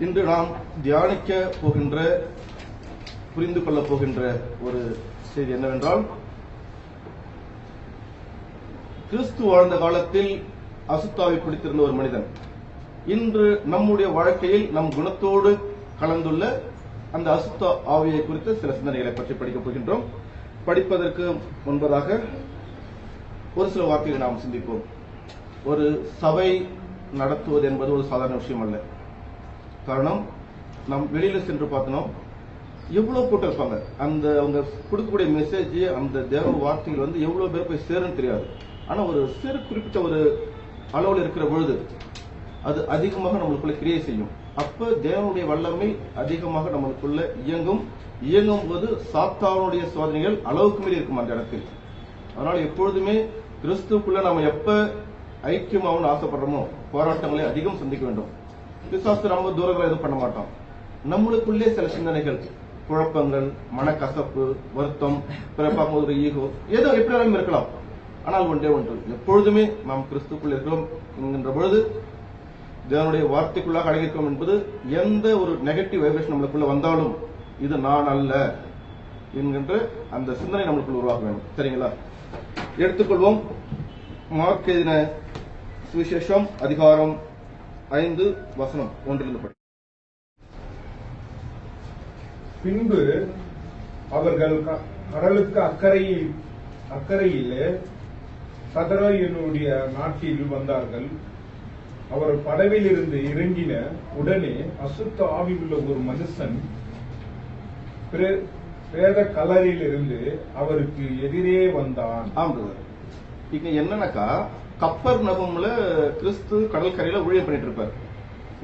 இன்று நாம் தியானிக்க போகின்ற, புரிந்து கொள்ளப் போகின்ற ஒரு செய்தி என்னவென்றால், கிறிஸ்து வாழ்ந்த காலத்தில் அசுத்தாவை பிடித்திருந்த ஒரு மனிதன் இன்று நம்முடைய வாழ்க்கையில் நம் குணத்தோடு கலந்துள்ள அந்த அசுத்த ஆவியை குறித்த சில சிந்தனைகளை பற்றி படிக்கப் போகின்றோம். படிப்பதற்கு முன்பதாக ஒரு சில வார்த்தைகளை நாம் சிந்திப்போம். ஒரு சபை நடத்துவது என்பது ஒரு சாதாரண விஷயம் அல்ல. காரணம், நாம் வெளியில சென்று பார்த்தோம், எவ்வளவு கூட்டம் இருப்பாங்க. அந்த அவங்க கொடுக்கக்கூடிய மெசேஜ், அந்த தேவ வார்த்தைகள் எவ்வளவு பேர் போய் சேருன்னு தெரியாது. ஆனா ஒரு சிறு குறிப்பிட்ட ஒரு அளவில் இருக்கிற பொழுது அது அதிகமாக நம்மளுக்குள்ள கிரியை செய்யும். அப்ப தேவனுடைய வல்லமை அதிகமாக நம்மளுக்குள்ள இயங்கும் போது சாத்தானுடைய சோதனைகள் அளவுக்கு மீறி இருக்கும் அந்த இடத்தில். அதனால எப்பொழுதுமே கிறிஸ்துக்குள்ள நாம எப்ப ஐக்கியமாகவும் ஆசைப்படுறோமோ போராட்டங்களை அதிகம் சந்திக்க வேண்டும். பிசாசு நம்ம தூரங்களை எதுவும் பண்ண மாட்டோம். நம்மளுக்குள்ளே சில சிந்தனைகள், குழப்பங்கள், மனக்கசப்பு, வருத்தம், பிறப்பாக ஒரு ஈகோ, ஏதோ எப்படி இருக்கலாம். ஆனால் ஒன்றே ஒன்று, எப்பொழுதுமே நாம் கிறிஸ்துக்குள் இருக்கிறோம் என்கின்ற பொழுது, தேவனுடைய வார்த்தைக்குள்ளாக அடங்கியிருக்கோம் என்பது, எந்த ஒரு நெகட்டிவ் வைப்ரேஷன் நம்மளுக்குள்ள வந்தாலும் இது நான் அல்ல என்கின்ற அந்த சிந்தனை நம்மளுக்குள்ள உருவாக்க வேண்டும். சரிங்களா? எடுத்துக்கொள்வோம். மார்க் எழுதின சுவிசேஷம் அதிகாரம் 5 வசனம் 1 படி. பின்பு அவர்கள் கடலுக்கு அக்கறையிலே சதராயனுடைய நாட்டில் வந்தார்கள். அவர் படவில் இருந்து இறங்கின உடனே அசுத்த ஆவி உள்ள ஒரு மனுஷன் பிரேத கல்லறையில் இருந்து அவருக்கு எதிரே வந்தான். இங்க என்னன்னாக்கா, கப்பர்நகூம்ல கிறிஸ்து கடற்கரையில ஊழியம் பண்ணிட்டு இருப்பார்.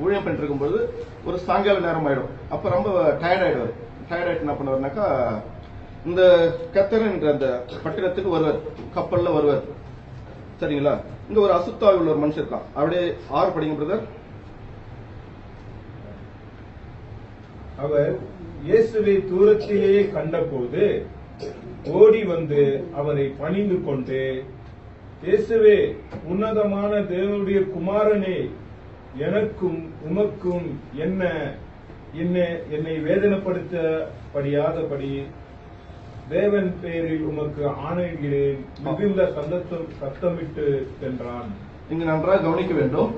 ஊழியம் பண்ணிட்டு இருக்கும்போது ஒரு சாயங்கால நேரம் ஆயிடும். அப்ப ரொம்ப டயர்ட் ஆயிடுவார். டயர்ட் ஆயிட்டு என்ன பண்ணுவார்னாக்கா, இந்த கத்தர் என்ற அந்த பட்டினத்துக்கு வருவார், கப்பல்ல வருவார். சரிங்களா? இங்க ஒரு அசுத்தாவி உள்ள ஒரு மனுஷன் இருக்கான். அப்படியே 6 படிங்க பிரதர். அவர் இயேசுவை தூரத்திலேயே கண்டபோது ஓடி வந்து அவரை பணிந்து கொண்டு, இயேசுவே, உன்னதமான தேவனுடைய குமாரனே, எனக்கும் உமக்கும் என்னை வேதனைப்படுத்தபடியாதபடி தேவன் பேரில் உமக்கு ஆணையிடுகிறேன், மிகுந்த சத்தமிட்டு சென்றான். இங்க நன்றாக கவனிக்க வேண்டும்.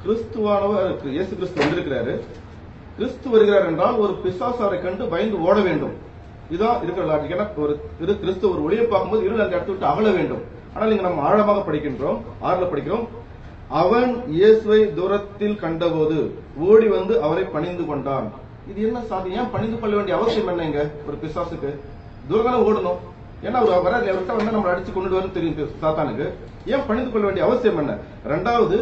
கிறிஸ்துவானவர், இயேசு கிறிஸ்து வந்திருக்கிறாரு. கிறிஸ்து வருகிறார் என்றால் ஒரு பிசாசு அவரை கண்டு பயந்து ஓட வேண்டும். இதான் இருக்கிற லாஜிக். ஏன்னா ஒரு கிறிஸ்து ஒரு ஒளியை பார்க்கும்போது இருள் அந்த இடத்தை விட்டு அகல வேண்டும். ஆனால் இங்க நம்ம ஆழமாக படிக்கின்றோம். 6ல படிக்கிறோம். அவன் இயேசுவை தூரத்தில் கண்டபோது ஓடி வந்து அவரை பணிந்து கொண்டான். இது என்ன சாதி? ஏன் பணிந்து கொள்ள வேண்டிய அவசியம் என்ன? இங்க ஒரு பிசாசுக்கு தூரத்தான ஓடணும். ஏன்னா அவர் வர எவர்கிட்ட வந்து நம்ம அடிச்சு கொண்டு வரணும் தெரியும் சாத்தானுக்கு. ஏன் பணிந்து கொள்ள வேண்டிய அவசியம் என்ன? 2வது,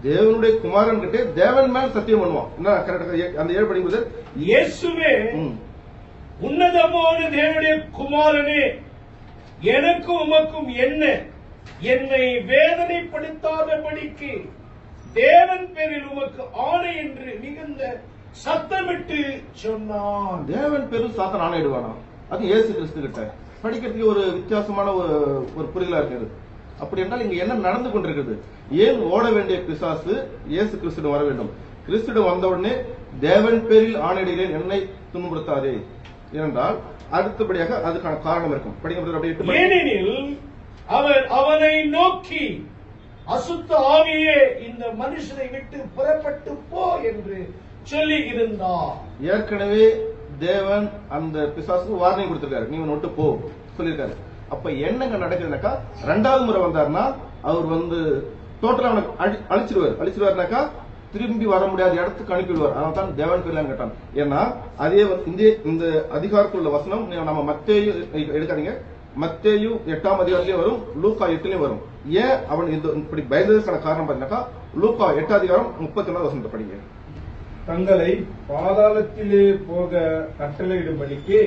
தேவனுடைய குமாரன் கிட்டே தேவன் மேல் சத்தியம் பண்ணுவான். என்ன கரெக்டா? அந்த 7 படிக்கும்போது, இயேசுவே, உன்னதமான தேவனுடைய குமாரனே, எனக்கும் உமக்கும் என்னை வேதனைப்படுத்தாதபடிக்கு தேவன் பேரில் உமக்கு ஆணை என்று மிகுந்த சத்தமிட்டு சொன்னான். தேவன் பேரில் சாத்தான் ஆணையிடுவானா? அது இயேசு கிறிஸ்து கிட்ட. படிக்கிறதுக்கு ஒரு வித்தியாசமான ஒரு புரிதலா இருக்கிறது. அப்படி என்றால் இங்க என்ன நடந்து கொண்டிருக்கிறது? ஏன் ஓட வேண்டிய பிசாசு இயேசு கிறிஸ்துவிடம் வர வேண்டும்? கிறிஸ்துவிடம் வந்தவுடனே தேவன் பேரில் ஆணையிடுகிறேன், என்னை துன்புறுத்தாதே என்றால் அடுத்தபடியாக அதுக்கான காரணம் இருக்கும். படிக்க. ஏனெனில் அவர் அவனை நோக்கி, அசுத்த ஆவியே, இந்த மனுஷனை விட்டு புறப்பட்டு போ என்று சொல்லி இருந்தார். ஏற்கனவே தேவன் அந்த பிசாசுக்கு வார்னிங் கொடுத்திருக்காரு, நீ விட்டு போ சொல்லியிருக்காரு. அப்ப என்னங்க நடக்குதுனாக்கா, 2வது முறை வந்தாருன்னா அவர் டோட்டலா அவனுக்கு அழிச்சிருவாருனாக்கா திரும்பி வர முடியாத இடத்துக்கு அனுப்பிடுவார். அதனால தான் தேவன் பேர்ல கேட்டான். ஏன்னா அதே இந்த அதிகாரத்துள்ள வசனம் நம்ம மத்தேயு எடுக்காதீங்க, மத்தேயு 8ஆம் அதிகாரத்திலேயே வரும், லூக்கா 8லயும் வரும். ஏன் அவன் இப்படி பயந்ததுக்கான காரணம் பார்த்தீங்கன்னாக்கா, லூக்கா 8ஆம் அதிகாரம் 31வது வசனத்தை படிங்க. தங்களை பாதாளத்திலே போக கட்டளையிடும்படிக்கு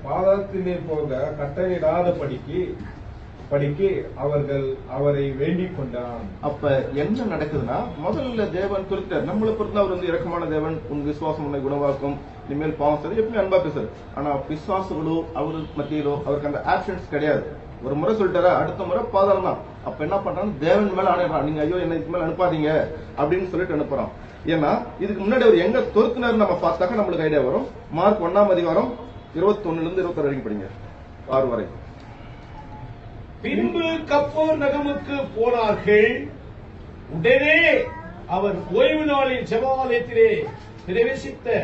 பாதாளத்திலே போக கட்டளையிடாதபடிக்கு படிக்கு அவர்கள் அவரை வேண்டிக் கொண்டான். அப்ப என்ன நடக்குதுன்னா, முதல்ல தேவன் துரித்தார். நம்மளை பொறுத்த அவர் இரக்கமான தேவன், உன் விசுவாசம் உன்னை குணமாக்கும், இனிமேல் பாவம் சரி, எப்பவுமே அன்பா பேசுறாரு. ஆனா விசுவாசங்களோ அவருக்கு மத்தியிலோ அவருக்கு அந்த ஆப்ஷன்ஸ் கிடையாது. ஒரு முறை சொல்லிட்டாரா, அடுத்த முறை பாதாளம் தான். அப்ப என்ன பண்றாங்க, தேவன் மேல ஆணையறான், நீங்க ஐயோ என்ன இதுக்கு மேல அனுப்பாதீங்க அப்படின்னு சொல்லிட்டு அனுப்புறான். ஏன்னா இதுக்கு முன்னாடி அவர் எங்க தொருத்தினார் நம்ம பார்த்தாக்க நம்மளுக்கு ஐடியா வரும். மார்க் 1ஆம் அதிகாரம் 21 வரைக்கும் படிங்க, 6 வரை. பின்பு கப்பர்நகமுக்கு போனார்கள். உடனே அவர் ஓய்வு நாளில் ஜெபாலயத்திலே பிரவேசித்து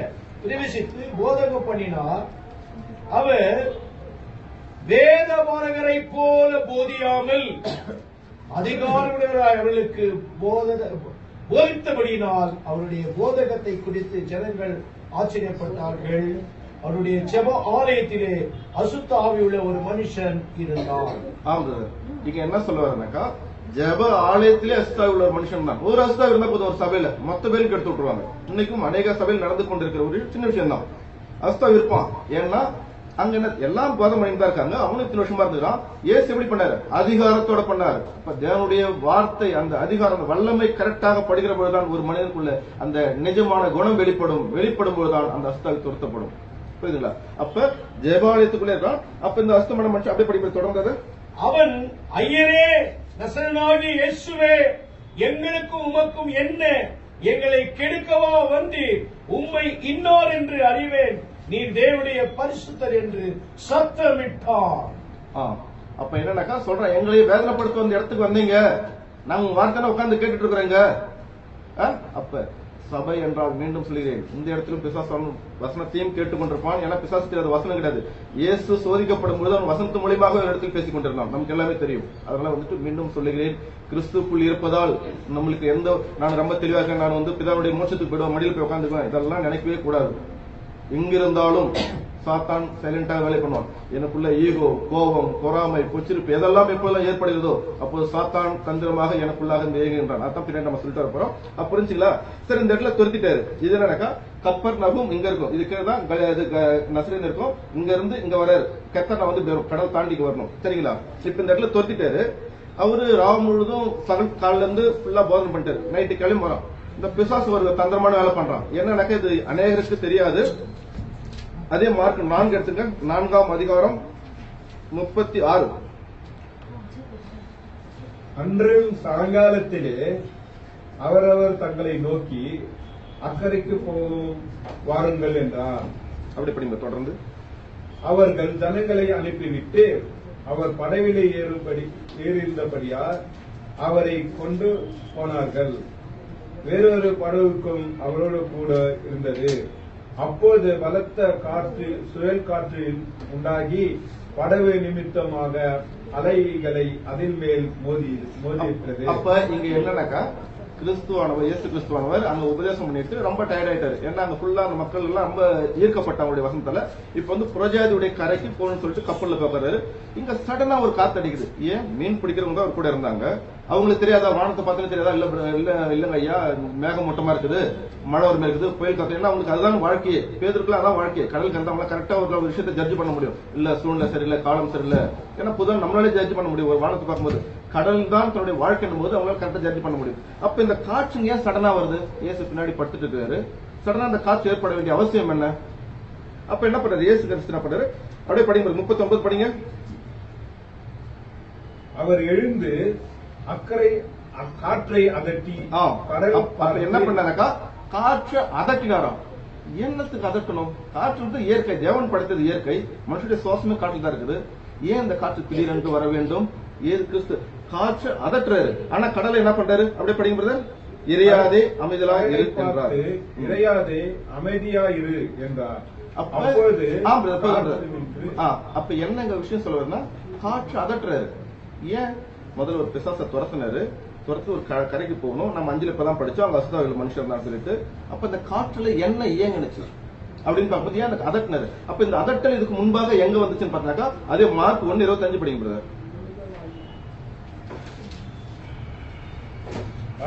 போதகம் பண்ணினார். அவர் வேதபாரகரை போல போதியாமல் அதிகாரமுடையவராய் அவர்களுக்கு போதித்தபடியினால் அவருடைய போதகத்தை குறித்து ஜனங்கள் ஆச்சரியப்பட்டார்கள். அவருடைய ஜெப ஆலயத்திலே அசுத்த ஆவியுள்ள ஒரு மனுஷன் இருந்தார். இங்க என்ன சொல்ல வரனாக்கா, ஜெப ஆலயத்திலே அசுத்தாவி உள்ள ஒரு மனுஷன் தான். ஒரு அசுத்தாவி இருந்தா போதும் ஒரு சபையில மொத்த பேருக்கு எடுத்து விட்டுருவாங்க. இன்னைக்கும் அநேக சபையில் நடந்து கொண்டிருக்கிற ஒரு சின்ன விஷயம் தான். அசுத்தாவி இருப்பான். ஏன்னா அங்க என்ன எல்லாம் போதம் பண்ணிட்டு தான் இருக்காங்க. அவனும் இத்தனை வருஷமா இருந்துதான். ஏசு எப்படி பண்ணாரு, அதிகாரத்தோட பண்ணாரு. அப்ப தேவனுடைய வார்த்தை, அந்த அதிகாரம், அந்த வல்லமை கரெக்டாக படுகிற பொழுதுதான் ஒரு மனிதனுக்குள்ள அந்த நிஜமான குணம் வெளிப்படும் பொழுதுதான் அந்த அசுத்தாவி துரத்தப்படும். புரியுதுங்களா? அப்ப ஜெபாலயத்துக்குள்ளே இருக்கான். அப்ப இந்த அசுத்தமான மனுஷன் அப்படியே படிப்பை தொடர்ந்தது. அவன், ஐயரே, நசரேயனாகிய இயேசுவே, எங்களுக்கும் உமக்கும் என்ன? எங்களை கெடுக்கவா வந்து உம்மை இன்னார் என்று அறிவேன், நீர் தேவனுடைய பரிசுத்தர் என்று சத்தமிட்டான். அப்ப என்னன்னாக்கா சொல்றேன், எங்களையே வேதனைப்படுத்த வந்த இடத்துக்கு வந்தீங்க, நாங்க உங்க வார்த்தை உட்கார்ந்து கேட்டுட்டு இருக்கிறேங்க. அப்ப சபை என்றால் மீண்டும் சொல்கிறேன், இந்த இடத்திலும் பிசாசு வசனத்தையும் கேட்டுக்கொண்டிருப்பான். ஏன்னா பிசாசுக்கு அது வசனம் கிடையாது. இயேசு சோதிக்கப்படும் பொழுது அவன் வசனத்து மூலியமாக ஒரு இடத்தில் பேசிக் கொண்டிருந்தான். நமக்கு எல்லாமே தெரியும். அதனால மீண்டும் சொல்லுகிறேன், கிறிஸ்துக்குள் இருப்பதால் நம்மளுக்கு நான் ரொம்ப தெளிவாக நான் பிதாவுடைய மோட்சத்துக்கு போயிடுவேன், மடியில் போய் உட்காந்துக்குவேன், இதெல்லாம் நினைக்கவே கூடாது. எங்கிருந்தாலும் சாத்தான் சைலண்டாக வேலை பண்ணுவான். எனக்குள்ள ஈகோ, கோபம், பொறாமை, பொச்சிருப்பு எதெல்லாம் எப்பெல்லாம் ஏற்படுகிறதோ அப்போது சாத்தான் தந்திரமாக எனக்குள்ளாக ஏகுகின்றான். அதான் பின்னாடி நம்ம சொல்லிட்டு வரப்போறோம். அப்ப புரிஞ்சுங்களா? சரி, இந்த இடத்துல துரத்திட்டாரு. இது என்னக்கா, கப்பர்நகும் இங்க இருக்கும், இதுக்குதான் நசரேன் இருக்கும். இங்க இருந்து இங்க வராரு, கத்தர் கடல் தாண்டிக்கு வரணும். சரிங்களா? இப்ப இந்த இடத்துல துரத்திட்டாரு. அவரு ராவ் முழுதும் பகல் காலில இருந்து ஃபுல்லா போதனை பண்ணிட்டாரு. நைட்டு கிளம்பி வரோம். இந்த பிசாசு ஒரு தந்திரமான வேலை பண்றான். என்னன்னாக்கா இது அநேகருக்கு தெரியாது. அதே மார்க் 4 எடுத்துங்க, 4ஆம் அதிகாரம் 36. அன்று சாயங்காலத்திலே அவரவர் தங்களை நோக்கி அக்கறைக்கு வாருங்கள் என்றார். அப்படி படிங்க தொடர்ந்து. அவர்கள் ஜனங்களை அனுப்பிவிட்டு அவர் படவிலே ஏறியிருந்தபடியால் அவரை கொண்டு போனார்கள். வேறொரு படவுக்கும் அவரோடு கூட இருந்தது. அப்போது பலத்த காற்று, சுழல் காற்று உண்டாகி படகு நிமித்தமாக அலைகளை அதில் மேல் மோதிட்டது. அப்ப இங்க என்னன்னாக்கா, கிறிஸ்துவானவர், இயேசு கிறிஸ்துவானவர் அங்க உபதேசம் பண்ணிட்டு ரொம்ப டயர்ட் ஆயிட்டாரு. ஏன்னா அங்க ஃபுல்லா அந்த மக்கள் எல்லாம் ரொம்ப ஈர்க்கப்பட்ட அவருடைய வசனத்தால. இப்ப புரஜாதியுடைய கரைக்கு போகணும்னு சொல்லிட்டு கப்பல்ல போகிறாரு. இங்க சடனா ஒரு காத்து அடிக்குது. ஏன்? மீன் பிடிக்கிறவங்க அவர் கூட இருந்தாங்க. அவங்களுக்கு தெரியாதா, வானத்தை பார்த்தாலும் தெரியாதா, இல்லங்க ஐயா, மேகமூட்டமா இருக்குது, மழை ஒரு இருக்குது, புயல் காத்து. ஏன்னா அவங்களுக்கு அதுதான் வாழ்க்கையே. பேதருக்குலாம் அதான் வாழ்க்கையே. கடல் கறந்தவங்களா கரெக்டா ஒரு விஷயத்தை ஜட்ஜ் பண்ண முடியும். இல்ல சூழ்நிலை சரியில்லை, காலம் சரியில்லை. ஏன்னா புதன் நம்மளாலே ஜட்ஜ் பண்ண முடியும். ஒரு வானத்தை பார்க்கும்போது கடல் தான் தன்னுடைய வாழ்க்கை போது அவங்களால கரெக்டா ஜட்ஜ் பண்ண முடியும். அப்ப இந்த காற்று ஏன் சடனா வருது? இயேசு பின்னாடி பட்டுட்டு இருக்காரு. சடனா அந்த காற்று ஏற்பட வேண்டிய அவசியம் என்ன? அப்ப என்ன பண்றாரு இயேசு கிறிஸ்து? என்ன பண்றாரு? அப்படியே படிங்க, 39 படிங்க. அவர் எழுந்து காற்றை அதட்டி என்ன பண்ணாக்கா, காற்றை அதட்டினாராம். என்னத்துக்கு அதட்டணும்? காற்று இயற்கை, தேவன் படைத்தது இயற்கை. மனுஷனுடைய சுவாசமே காற்று தான் இருக்குது. ஏன் இந்த காற்று திடீரென்று வர வேண்டும்? ஏது கிறிஸ்து காற்று அதட்டுறாரு. ஆனா கடலை என்ன பண்றாரு? அப்படியே படிங்க பிரதர். இறையாதே அமைதியா இரு என்றார். இறையாதே அமைதியா இரு என்றார். அப்ப என்னங்க விஷயம் சொல்லுவாருன்னா, காற்று அதட்டுறாரு. ஏன்? முதல்ல ஒரு பிசாசை துரத்துனாரு. துரத்து ஒரு கரைக்கு போகணும். நம்ம 5ல் இப்பதான் படிச்சோம், அவங்க அசுத்தாவிகள் மனுஷர் தான் சொல்லிட்டு. அப்ப இந்த காற்றுல என்ன இயங்குனுச்சு அப்படின்னு பார்க்கும்போது ஏன் அதட்டினாரு? அப்ப இந்த அதட்டல் இதுக்கு முன்பாக எங்க வந்துச்சுன்னு பார்த்தாக்கா, அதே மார்க் 1:25 படிங்க பிரதர்.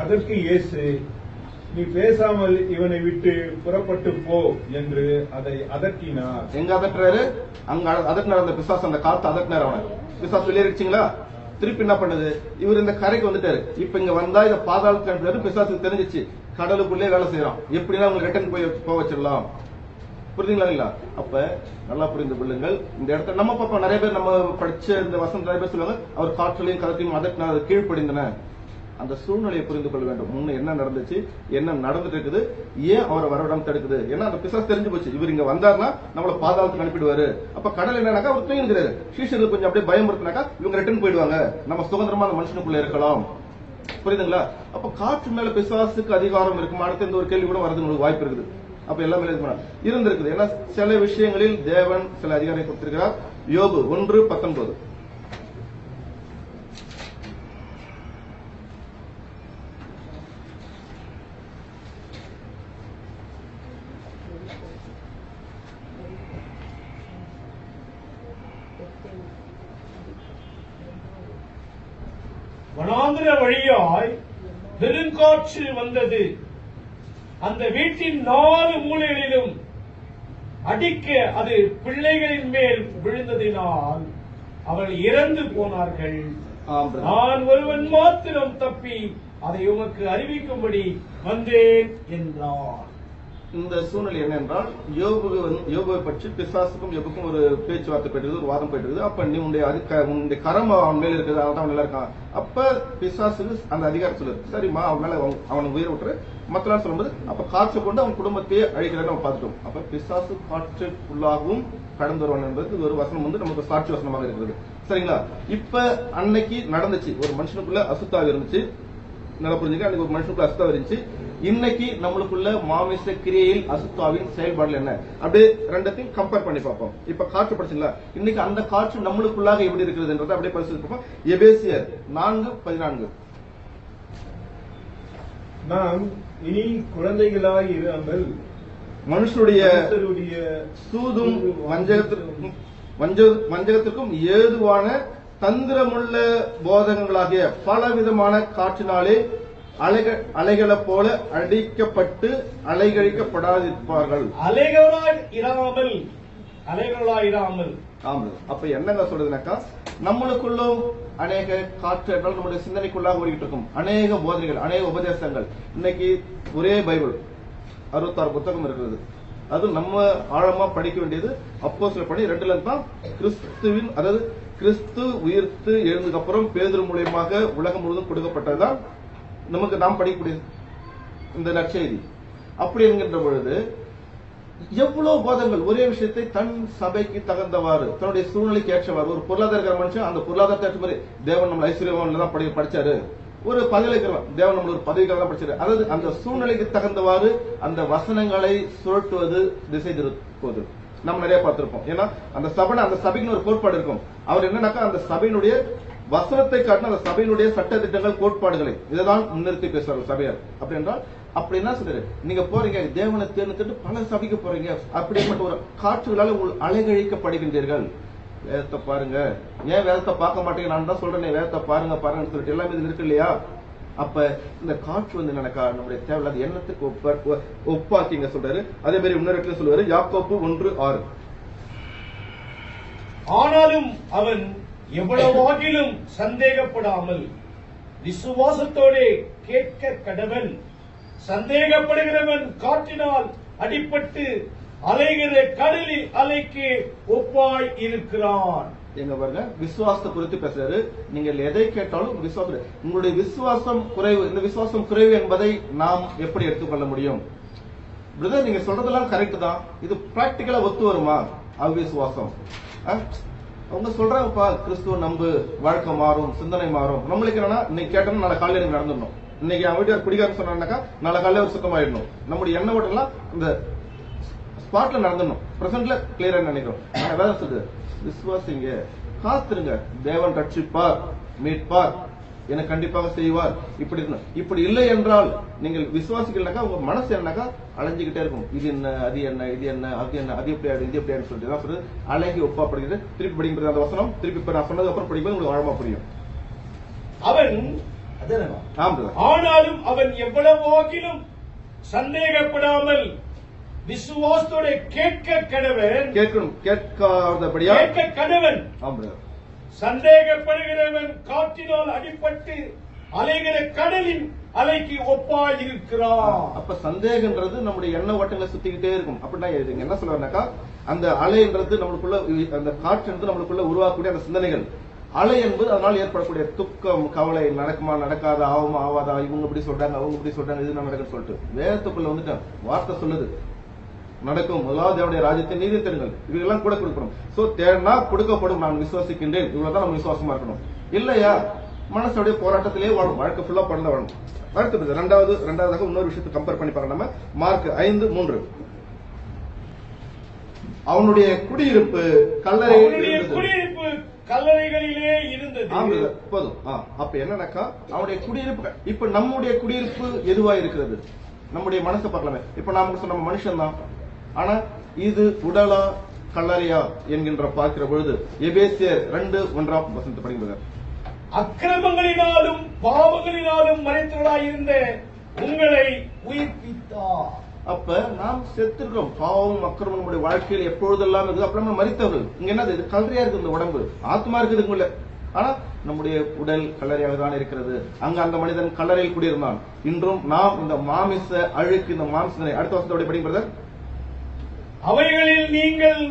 அதற்கு இயேசு, நீ பேசாமல் இவனை விட்டு புறப்பட்டு போ என்று அதை அதட்டினார். எங்க அதட்டுறாரு? அங்க அதட்டினார் அந்த பிசாசு, அந்த காத்து அதட்டினார். அவனை பிசாசு வெளியேறிச்சுங்களா? திருப்பி என்ன பண்ணுது, இவர் இந்த கரைக்கு வந்துட்டாரு. இப்ப இங்க வந்தா இதை பாதாளத்துக்கு அனுப்பினாரு. பிசாசுக்கு தெரிஞ்சிச்சு கடலுக்குள்ளே வேலை செய்யறோம், எப்படின்னா உங்களுக்கு ரிட்டர்ன் போக வச்சிடலாம். புரியுதுங்களா? அப்ப நல்லா புரிந்து கொள்ளுங்கள். இந்த இடத்துல நம்ம பார்ப்போம், நிறைய பேர் நம்ம படிச்ச இந்த வசனம் நிறைய பேர் சொல்லுவாங்க, அவர் காற்றலையும் கதத்தையும் அதற்கு கீழ்ப்படிந்தன. அந்த சூழ்நிலையை புரிந்து கொள்ள வேண்டும். முன்ன என்ன நடந்துச்சு, என்ன நடந்துட்டு இருக்குது, ஏன் அவரை வரவிடாம தடுக்குது. ஏன்னா அந்த பிசாசு தெரிஞ்சு போச்சு, இவர் இங்க வந்தாருன்னா நம்மள பாதாளத்துக்கு அனுப்பிடுவாரு. அப்ப கடல் என்னன்னாக்கா அவர் தூங்கிக்கிறாரு. சீஷர்கள் கொஞ்சம் அப்படியே பயமுறுத்தினாக்கா இவங்க ரிட்டர்ன் போயிடுவாங்க, நம்ம சுதந்திரமா அந்த மனுஷனுக்குள்ள இருக்கலாம். புரியுதுங்களா? அப்ப காற்று மேல பிசாசுக்கு அதிகாரம் இருக்குமா? அடுத்த இந்த ஒரு கேள்வி கூட வரது உங்களுக்கு வாய்ப்பு இருக்குது. அப்ப எல்லாமே இருந்திருக்குது. ஏன்னா சில விஷயங்களில் தேவன் சில அதிகாரம் கொடுத்திருக்கிறார். யோபு 1:19. வனாந்திர வழியாய் பெருங்காற்று வந்தது, அந்த வீட்டின் 4 மூலைகளிலும் அடிக்க அது பிள்ளைகளின் மேல் விழுந்ததினால் அவள் இறந்து போனார்கள். நான் ஒருவன் மாத்திரம் தப்பி அதை உமக்கு அறிவிக்கும்படி வந்தேன் என்றார். இந்த சூழ்நிலை என்ன என்றால், யோபுவை பற்றி பிசாசுக்கும் யோபுக்கும் ஒரு பேச்சுவார்த்தை போயிட்டு, ஒரு வாதம் போயிட்டு. அப்ப நீ உன்னுடைய கரம் அவன் மேல இருக்குது, அவன் நல்லா இருக்கான். அப்ப பிசாசுக்கு அந்த அதிகாரம் சொல்லுது, சரிம்மா அவன் மேல அவனை உயிரை விட்டுரு. மற்ற சொல்லும்போது அப்ப காற்று கொண்டு அவன் குடும்பத்தையே அழிக்கிறான்னு நம்ம பார்த்துட்டோம். அப்ப பிசாசு காற்றுக்குள்ளாகவும் கடந்து வருவான் என்பது ஒரு வசனம் நமக்கு சாட்சி வசனமாக இருக்கிறது. சரிங்களா? இப்ப அன்னைக்கு நடந்துச்சு, ஒரு மனுஷனுக்குள்ள அசுத்தாவி இருந்துச்சு. நல்லா புரிஞ்சுக்க, அன்னைக்கு ஒரு மனுஷனுக்குள்ள அசுத்தாவி இருந்துச்சு. இன்னைக்கு நம்மளுக்குள்ள மாமிச கிரியையில் அசுத்தாவின் செயல்பாடு என்ன, அப்படியே ரெண்டத்தையும் கம்பேர் பண்ணி பார்ப்போம். இப்ப காற்று படிச்சுங்களா, இன்னைக்கு அந்த காற்று நம்மளுக்குள்ளாக எப்படி இருக்கிறது அப்படியே பரிசீலித்து பார்ப்போம். எபேசியர் 4:14. நாம் இனி குழந்தைகளாய் இராமல் மனுஷருடைய சூதும் வஞ்சகத்திற்கும் ஏதுவான தந்திரமுள்ள போதகங்களாகிய பலவிதமான காற்றினாலே அலைகளை போல அடிக்கப்பட்டு அலைகழிக்கப்படாதிருப்பார்கள். அலைகளாய் இராமல். அப்ப என்னங்க சொல்றதுனாக்கா, நம்மளுக்குள்ளும் அநேக காற்று என்றால் நம்முடைய சிந்தனைக்குள்ளாக ஓடிக்கிட்டு இருக்கும் அநேக போதனைகள், அநேக உபதேசங்கள். இன்னைக்கு ஒரே பைபிள் 66 புத்தகம் இருக்கிறது. அது நம்ம ஆழமா படிக்க வேண்டியது அப்போஸ்தலர் பணி 2ல தான் கிறிஸ்துவின், அதாவது கிறிஸ்து உயிர்த்து எழுந்ததுக்கு அப்புறம் பேதுரு மூலமாக உலகம் முழுவதும் கொடுக்கப்பட்டதுதான் நமக்கு நாம் படிக்கக்கூடிய இந்த நற்செய்தி. அப்படி என்கின்ற பொழுது எவ்வளவு போதங்கள் ஒரே விஷயத்தை தன் சபைக்கு தகுந்தவாறு, தன்னுடைய சூழ்நிலைக்கு ஏற்றவாறு. ஒரு பொருளாதார மனுஷன் அந்த பொருளாதாரத்தை ஏற்ற மாதிரி தேவன் நம்ம ஐஸ்வர்யவான்ல தான் படிச்சாரு. ஒரு பதவியில் இருக்கிறோம், தேவன் நம்மள ஒரு பதவிக்காக தான் படிச்சாரு. அதாவது அந்த சூழ்நிலைக்கு தகுந்தவாறு அந்த வசனங்களை சுழட்டுவது, திசை திருப்புவது நம்ம நிறைய பார்த்திருப்போம். ஏன்னா அந்த சபைக்கு ஒரு கோட்பாடு இருக்கும். அவர் என்னன்னாக்கா அந்த சபையினுடைய வசனத்தை காட்டின அந்த சபையினுடைய சட்ட திட்டங்கள், கோட்பாடுகளை இதைதான் முன்னிறுத்தி பேசுறாரு சபையார். அப்படி என்றால் அப்படி என்ன சொல்றாரு, நீங்க போறீங்க தேவனை தேர்ந்தெடுத்து பல சபைக்கு போறீங்க, அப்படிப்பட்ட ஒரு காற்றுகளால் உங்கள் அலைகழிக்கப்படுகின்றீர்கள். வேதத்தை பாருங்க, ஏன் வேதத்தை பார்க்க மாட்டேங்க, நான் தான் சொல்றேன் வேதத்தை பாருங்க பாருங்கன்னு சொல்லிட்டு எல்லாமே இது இருக்கு இல்லையா? அப்ப இந்த காற்று வந்து என்னக்கா நம்முடைய தேவையில்லாத எண்ணத்துக்கு ஒப்பாக்கிங்க சொல்றாரு. அதே மாதிரி இன்னொரு சொல்லுவாரு, யாக்கோப்பு 1:6. ஆனாலும் அவன் எவ்வளவாகிலும் சந்தேகப்படாமல் விசுவாசத்தோடு கேட்க கடவன். சந்தேகப்படுகிறவன் காற்றினால் அடிபட்டு அலைகிற கடலில் அலைக்கு ஒப்பாய் இருக்கிறான். எங்க பாருங்க, விசுவாசத்தை குறித்து பேசுறாரு. நீங்கள் எதை கேட்டாலும் விசுவாசம், உங்களுடைய விசுவாசம் குறைவு. இந்த விசுவாசம் குறைவு என்பதை நாம் எப்படி எடுத்துக்கொள்ள முடியும்? பிரதர் நீங்க சொல்றதெல்லாம் கரெக்ட் தான், இது பிராக்டிகலா ஒத்து வருமா? அவ்விசுவாசம். அவங்க சொல்றாங்கப்பா கிறிஸ்துவ நம்பு, வாழ்க்கை மாறும், சிந்தனை மாறும். நம்மளுக்கு என்னன்னா இன்னைக்கு கேட்டோம்னா நாளை காலையில எனக்கு நடந்துடணும். இன்னைக்கு அவன் வீட்டுக்கு குடிகாரன் சொன்னாக்கா நாளை காலையில ஒரு சுத்தமாயிடணும். நம்முடைய எண்ண ஓட்டெல்லாம் இந்த ஸ்பாட்ல நடந்துடணும், பிரசன்ட்ல கிளியரா நினைக்கிறோம். வேற சொல்லுது, விசுவாசிங்க, காத்துருங்க, தேவன் ரட்சிப்பார், மீட்பார், என கண்டிப்பாக செய்வார். இப்படி இல்லை என்றால் நீங்கள் விசுவாசிக்கலனாக்கா உங்க மனசு என்னக்கா அலைஞ்சுக்கிட்டே இருக்கும். இது என்ன, அது என்ன, இது என்ன, அது என்ன, அது எப்படி ஆயிடும், இது எப்படி ஆயிடும் சொல்லிட்டு அழகி ஒப்பாப்படுகிறது. திருப்பி படிக்கிறது அந்த வசனம், திருப்பி இப்ப நான் சொன்னதுக்கு அப்புறம் படிக்கும்போது உங்களுக்கு ஆழமா புரியும். ஆனாலும் அவன் எவ்வளவாகிலும் சந்தேகப்படாமல் விசுவாசத்தோட கேட்க கடவன். கேட்கணும், கேட்காதபடியா கேட்க கடவன். சந்தேகப்படுகிறவன் காற்றினால் அடிபட்டு அலைகிற கடலின் அலைக்கு ஒப்பாய் இருக்கிறான். அப்ப சந்தேகன்றது நம்முடைய எண்ண ஓட்டங்களை சுத்திக்கிட்டே இருக்கும். அப்படின்னா என்ன சொல்றாருனாக்கா, அந்த அலைன்றது நம்மளுக்குள்ள, அந்த காற்றுன்றது நம்மளுக்குள்ள உருவாக்கக்கூடிய அந்த சிந்தனைகள். அலை என்பது அதனால் ஏற்படக்கூடிய துக்கம், கவலை, நடக்குமா நடக்காதா, ஆகுமா ஆவாதா, இவங்க இப்படி சொல்றாங்க அவங்க இப்படி சொல்றாங்க, இது நடக்குன்னு சொல்லிட்டு வேதத்துக்குள்ள வந்துட்டான். வார்த்தை சொல்லுது நடக்கும். முதலாவது தேவனுடைய ராஜ்யத்தை நீதி தேடுங்கள், இவையெல்லாம் கூட கொடுக்கணும். சோ தேடினா கொடுக்கப்படும், நான் விசுவாசிக்கின்றேன். இவ்வளவுதான் நம்ம விசுவாசமா இருக்கணும். இல்லையா மனசுடைய போராட்டத்திலேயே வாழும், வாழ்க்கை ஃபுல்லா பண்ண வாழும். அடுத்தது ரெண்டாவதாக இன்னொரு விஷயத்தை கம்பேர் பண்ணி பார்க்க நம்ம மார்க் 5:3. அவனுடைய குடியிருப்பு கல்லறைகளிலே இருந்தது. போதும். அப்ப என்னன்னாக்கா அவனுடைய குடியிருப்பு, இப்ப நம்முடைய குடியிருப்பு எதுவா இருக்கிறது? நம்முடைய மனசை பார்க்கலாமே. இப்ப நாம நம்ம மனுஷன் தான், ஆனா இது உடலா கல்லறையா என்கின்ற பார்க்கிற பொழுது எபேசியர் 2:1 படிக்கிறது. அக்கிரமங்களினாலும் பாவங்களினாலும் மறைத்தவர்களாயிருந்த உங்களை உயிர்ப்பித்தார். அப்ப நாம் செத்துக்கிறோம். பாவம் அக்கிரமம் நம்முடைய வாழ்க்கையில் எப்பொழுதெல்லாம் இருக்குது. அப்புறம் நம்ம மரித்தவர்கள். இங்க என்னது? இது கல்லறையா இருக்குது. இந்த உடம்பு ஆத்மா இருக்குதுக்குள்ள, ஆனா நம்முடைய உடல் கல்லறையாக தான் இருக்கிறது. அங்க அந்த மனிதன் கல்லறையில் குடியிருந்தான். இன்றும் நாம் இந்த மாமிச அழுக்கு, இந்த மாம்சனை, அடுத்த வருஷத்தோட படிக்கிறது. அவைகளில் நீங்கள்